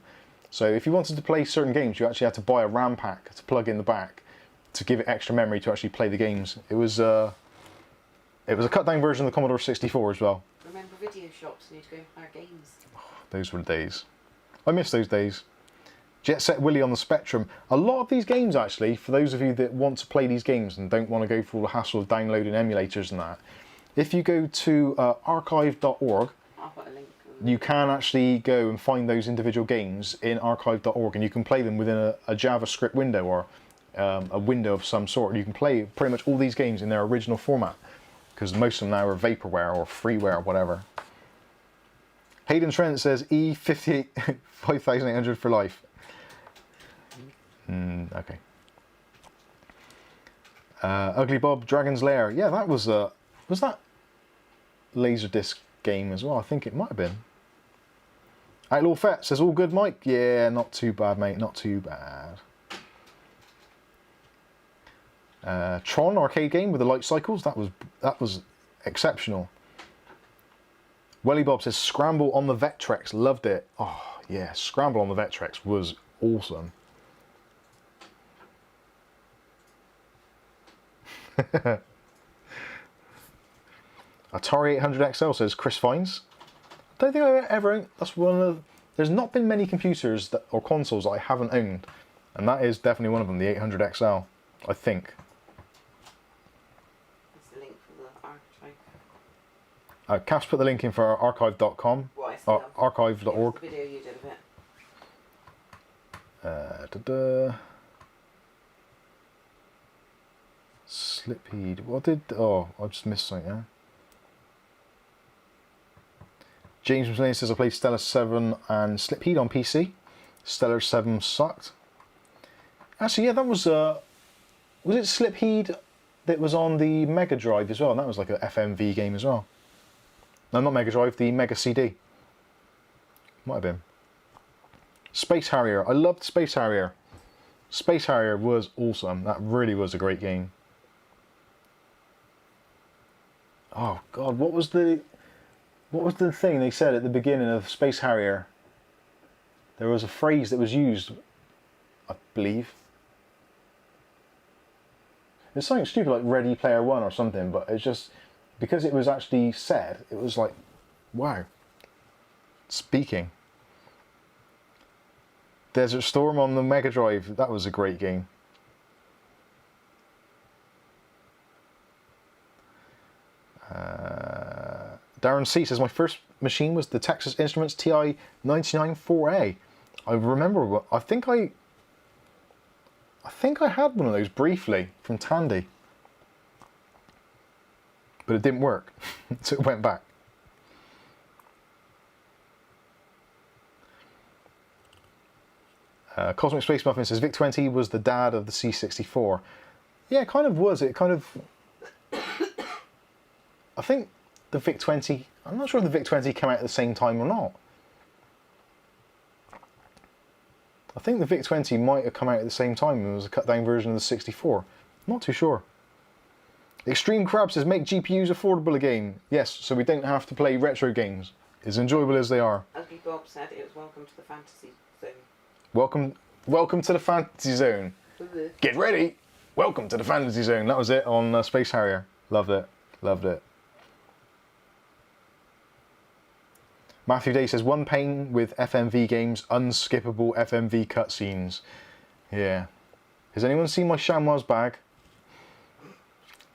Speaker 1: So if you wanted to play certain games, you actually had to buy a RAM pack to plug in the back to give it extra memory to actually play the games. It was a cut-down version of the Commodore 64 as well.
Speaker 2: Remember video shops, you need to go buy games.
Speaker 1: those were the days. I miss those days. Jet Set Willy on the Spectrum. A lot of these games, actually, for those of you that want to play these games and don't want to go through all the hassle of downloading emulators and that, if you go to archive.org,
Speaker 2: I'll put a link.
Speaker 1: you can actually go and find those individual games in archive.org, and you can play them within a JavaScript window or a window of some sort. You can play pretty much all these games in their original format, because most of them now are vaporware or freeware or whatever. Hayden Trent says E58 5800 for life. Okay. Ugly Bob Dragon's Lair. Yeah, that was that Laserdisc game as well? I think it might have been. Outlaw Fett says all good, Mike. Yeah, not too bad, mate. Not too bad. Tron arcade game with the light cycles. That was exceptional. Welly Bob says Scramble on the Vectrex. Loved it. Oh yeah, Scramble on the Vectrex was awesome. Atari 800 XL says Chris Fines. I don't think I ever owned. That's one of. There's not been many computers or consoles that I haven't owned, and that is definitely one of them. The 800 XL, I think.
Speaker 2: That's the link for the archive.
Speaker 1: Cass put the link in for archive.com.
Speaker 2: What I said.
Speaker 1: Archive.org.
Speaker 2: The video you did of it.
Speaker 1: Slipheed. What did? Oh, I just missed something there. James McLean says I played Stellar 7 and Slipheed on PC. Stellar 7 sucked. Actually, yeah, that was it Slipheed that was on the Mega Drive as well? And that was like a FMV game as well. No, not Mega Drive, the Mega CD. Might have been. Space Harrier. I loved Space Harrier. Space Harrier was awesome. That really was a great game. Oh God, what was the thing they said at the beginning of Space Harrier? There was a phrase that was used, I believe. It's something stupid like Ready Player One or something, but it's just because it was actually said, it was like, wow. Speaking. Desert Storm on the Mega Drive, that was a great game. Darren C says my first machine was the Texas Instruments TI 994A. I remember. I think I had one of those briefly from Tandy, but it didn't work, so it went back. Cosmic Space Muffin says VIC-20 was the dad of the C64. Yeah, it kind of was. It kind of. I think the VIC-20. I'm not sure if the VIC-20 came out at the same time or not. I think the VIC-20 might have come out at the same time and was a cut down version of the 64. Not too sure. Extreme Crab says make GPUs affordable again. Yes, so we don't have to play retro games. As enjoyable as they are.
Speaker 2: Ugly Bob said it was welcome to the fantasy zone.
Speaker 1: Welcome to the fantasy zone. Get ready. Welcome to the fantasy zone. That was it on Space Harrier. Loved it. Loved it. Matthew Day says, one pain with FMV games, unskippable FMV cutscenes. Yeah. Has anyone seen my Chamois bag?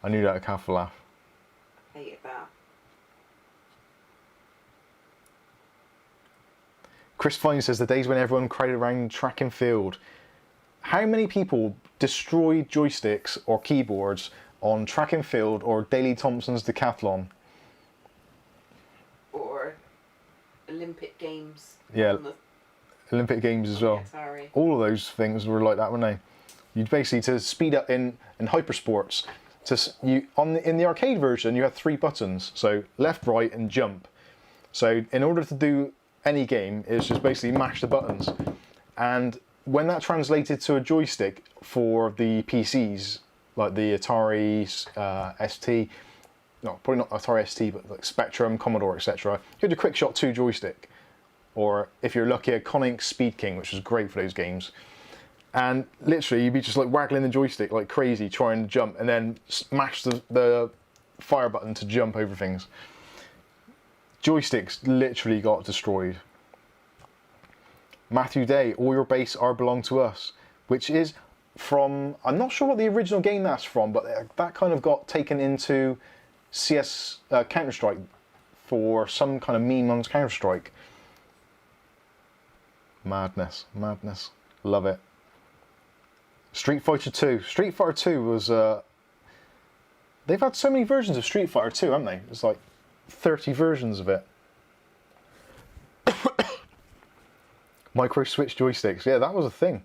Speaker 1: I knew that would have a laugh.
Speaker 2: Hated that.
Speaker 1: Chris Fine says, the days when everyone crowded around track and field. How many people destroyed joysticks or keyboards on track and field or Daley Thompson's Decathlon?
Speaker 2: Or Olympic Games.
Speaker 1: Yeah, Olympic Games as well.
Speaker 2: Atari.
Speaker 1: All of those things were like that, weren't they? You'd basically, to speed up in hypersports, in the arcade version you had 3 buttons, so left, right, and jump. So in order to do any game, it's just basically mash the buttons. And when that translated to a joystick for the PCs, like the Atari ST, no, probably not Atari ST, but like Spectrum, Commodore, etc., you had a QuickShot 2 joystick, or if you're lucky, a Konink Speed King, which was great for those games. And literally, you'd be just like waggling the joystick like crazy, trying to jump, and then smash the fire button to jump over things. Joysticks literally got destroyed. Matthew Day, all your base are belong to us, which is from, I'm not sure what the original game that's from, but that kind of got taken into CS Counter-Strike for some kind of meme on Counter-Strike. Madness, madness. Love it. Street Fighter 2. Street Fighter 2 was... they've had so many versions of Street Fighter 2, haven't they? It's like 30 versions of it. Micro Switch joysticks. Yeah, that was a thing.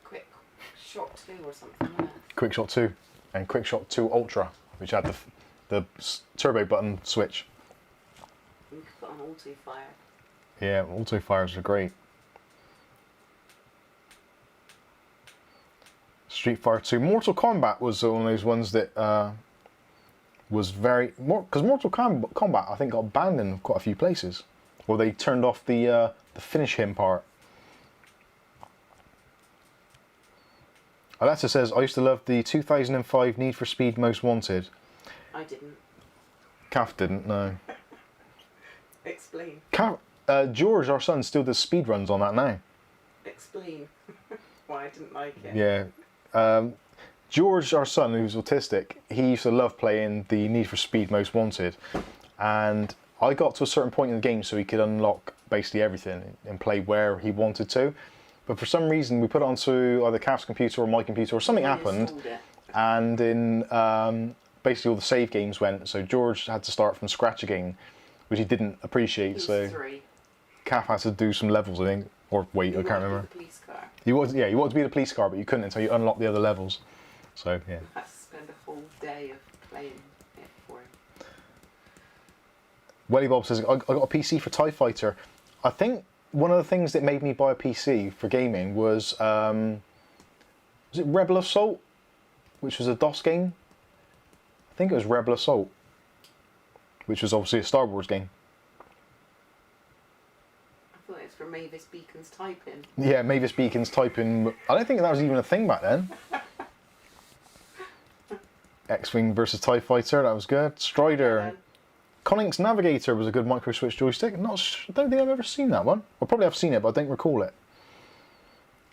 Speaker 2: Quick Shot 2 or something, wasn't it?
Speaker 1: Quick Shot 2 and Quick Shot 2 Ultra, which had the turbo button switch.
Speaker 2: You could put on auto fire.
Speaker 1: Yeah, auto fires are great. Street Fighter 2. Mortal Kombat was one of those ones that was very... Because Mortal Kombat, I think, got banned in quite a few places. Or they turned off the finish him part. Alexa says, I used to love the 2005 Need for Speed Most Wanted.
Speaker 2: I didn't.
Speaker 1: Kath didn't, no.
Speaker 2: Explain.
Speaker 1: George, our son, still does speed runs on that now.
Speaker 2: Explain why I didn't like it.
Speaker 1: Yeah. George, our son, who's autistic, he used to love playing the Need for Speed Most Wanted. And I got to a certain point in the game so he could unlock basically everything and play where he wanted to. But for some reason, we put it onto either Kath's computer or my computer, or something happened. And in basically all the save games went, so George had to start from scratch again, which he didn't appreciate.
Speaker 2: He's
Speaker 1: so
Speaker 2: 3.
Speaker 1: Kath had to do some levels, I think. Or wait, I can't remember.
Speaker 2: The police car.
Speaker 1: You wanted to be the police car, but you couldn't until you unlocked the other levels. So yeah.
Speaker 2: I had to spend a whole day of playing it for him.
Speaker 1: Welly Bob says, I got a PC for TIE Fighter. I think one of the things that made me buy a PC for gaming was it Rebel Assault? Which was a DOS game? I think it was Rebel Assault. Which was obviously a Star Wars game.
Speaker 2: I thought it was for Mavis Beacon's typing.
Speaker 1: Yeah, Mavis Beacon's typing. I don't think that was even a thing back then. X-Wing versus TIE Fighter, that was good. Strider. Conics Navigator was a good micro switch joystick. I don't think I've ever seen that one. Or probably I've seen it, but I don't recall it.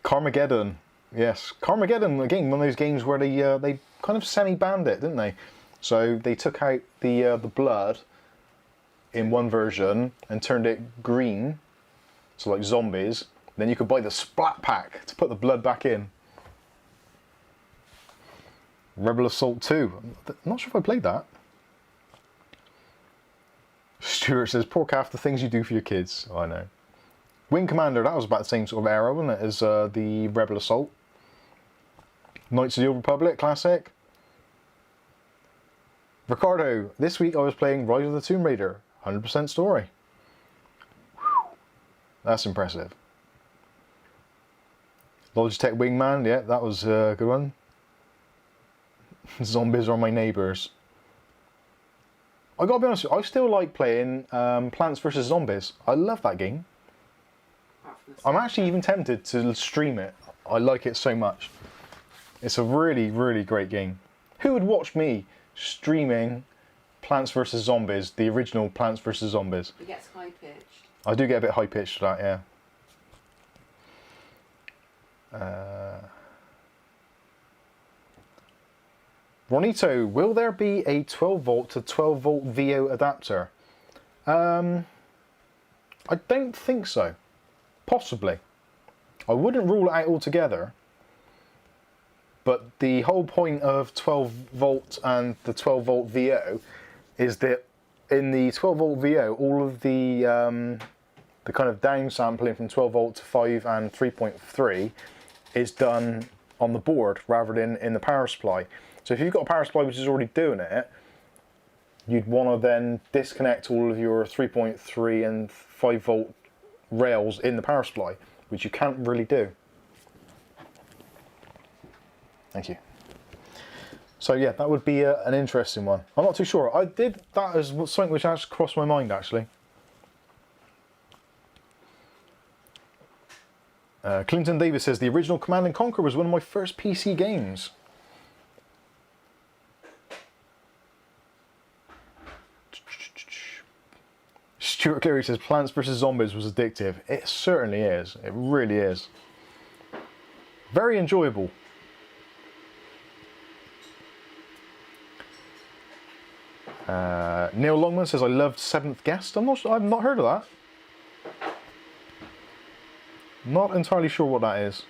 Speaker 1: Carmageddon. Yes. Carmageddon, again, one of those games where they kind of semi-banned it, didn't they? So they took out the blood in one version and turned it green. So like zombies. Then you could buy the splat pack to put the blood back in. Rebel Assault 2. I'm not sure if I played that. Stuart says, poor Kath, the things you do for your kids. Oh, I know. Wing Commander, that was about the same sort of era, wasn't it, as the Rebel Assault. Knights of the Old Republic, classic. Ricardo, this week I was playing Rise of the Tomb Raider. 100% story. Whew. That's impressive. Logitech Wingman, yeah, that was a good one. Zombies are my neighbours. I gotta be honest with you, I still like playing Plants vs Zombies. I love that game. I'm actually even tempted to stream it. I like it so much. It's a really, really great game. Who would watch me streaming Plants vs Zombies, the original Plants vs Zombies?
Speaker 2: It gets high pitched.
Speaker 1: I do get a bit high pitched for that, yeah. Ronito, will there be a 12 volt to 12 volt VO adapter? I don't think so. Possibly. I wouldn't rule it out altogether. But the whole point of 12 volt and the 12 volt VO is that in the 12 volt VO, all of the kind of downsampling from 12 volt to 5 and 3.3 is done on the board rather than in the power supply. So if you've got a power supply which is already doing it, you'd want to then disconnect all of your 3.3 and 5 volt rails in the power supply, which you can't really do. Thank you. So yeah, that would be an interesting one. I'm not too sure. I did that as something which actually crossed my mind actually. Clinton Davis says, the original Command & Conquer was one of my first PC games. Stuart Cleary says Plants vs Zombies was addictive. It certainly is. It really is. Very enjoyable. Neil Longman says I loved Seventh Guest. I've not heard of that. Not entirely sure what that is.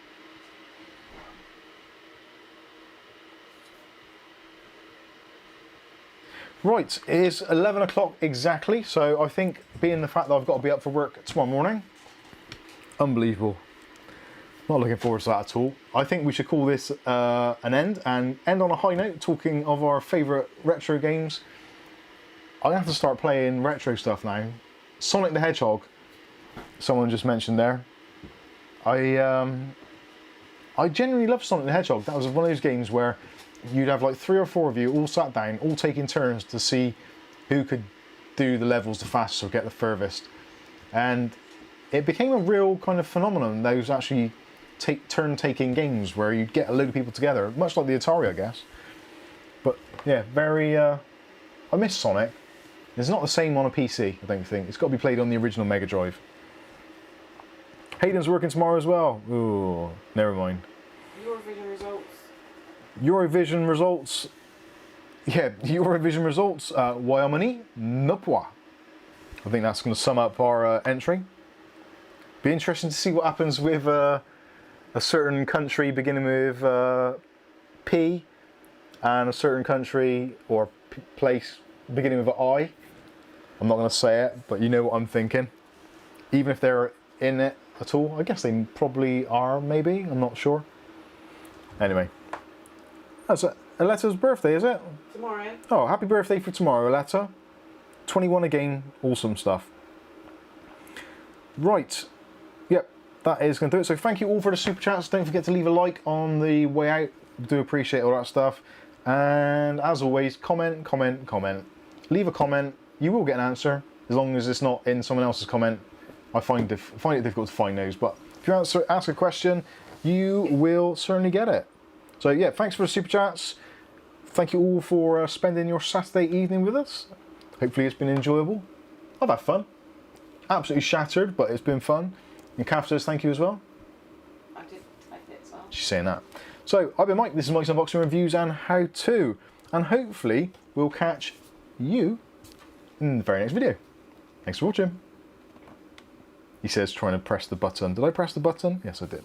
Speaker 1: Right, it is 11 o'clock exactly, so I think being the fact that I've got to be up for work tomorrow morning, unbelievable. Not looking forward to that at all. I think we should call this an end, and end on a high note, talking of our favourite retro games. I have to start playing retro stuff now. Sonic the Hedgehog, someone just mentioned there. I genuinely love Sonic the Hedgehog. That was one of those games where you'd have like 3 or 4 of you all sat down, all taking turns to see who could do the levels the fastest or get the furthest. And it became a real kind of phenomenon, those actually turn-taking games where you'd get a load of people together, much like the Atari, I guess. But yeah, very... I miss Sonic. It's not the same on a PC, I don't think. It's got to be played on the original Mega Drive. Hayden's working tomorrow as well. Ooh, never mind.
Speaker 2: Eurovision results.
Speaker 1: Eurovision results. Yeah, Eurovision results. Wyoming, Nupwa. I think that's going to sum up our entry. Be interesting to see what happens with a certain country beginning with P, and a certain country or place beginning with an I. I'm not going to say it, but you know what I'm thinking. Even if they're in it at all, I guess they probably are. Maybe, I'm not sure. Anyway. That's Aletta's birthday, is it?
Speaker 2: Tomorrow.
Speaker 1: Oh, happy birthday for tomorrow, Aletta. 21 again, awesome stuff. Right, yep, that is going to do it. So thank you all for the super chats. Don't forget to leave a like on the way out. Do appreciate all that stuff. And as always, comment. Leave a comment. You will get an answer, as long as it's not in someone else's comment. I find it difficult to find those, but if you ask a question, you will certainly get it. So yeah, thanks for the super chats. Thank you all for spending your Saturday evening with us. Hopefully it's been enjoyable. I've had fun. Absolutely shattered, but it's been fun. And Kath says thank you as well.
Speaker 2: I did take it, so.
Speaker 1: She's saying that. So I've been Mike. This is Mike's Unboxing Reviews and How To. And hopefully we'll catch you in the very next video. Thanks for watching. He says trying to press the button. Did I press the button? Yes, I did.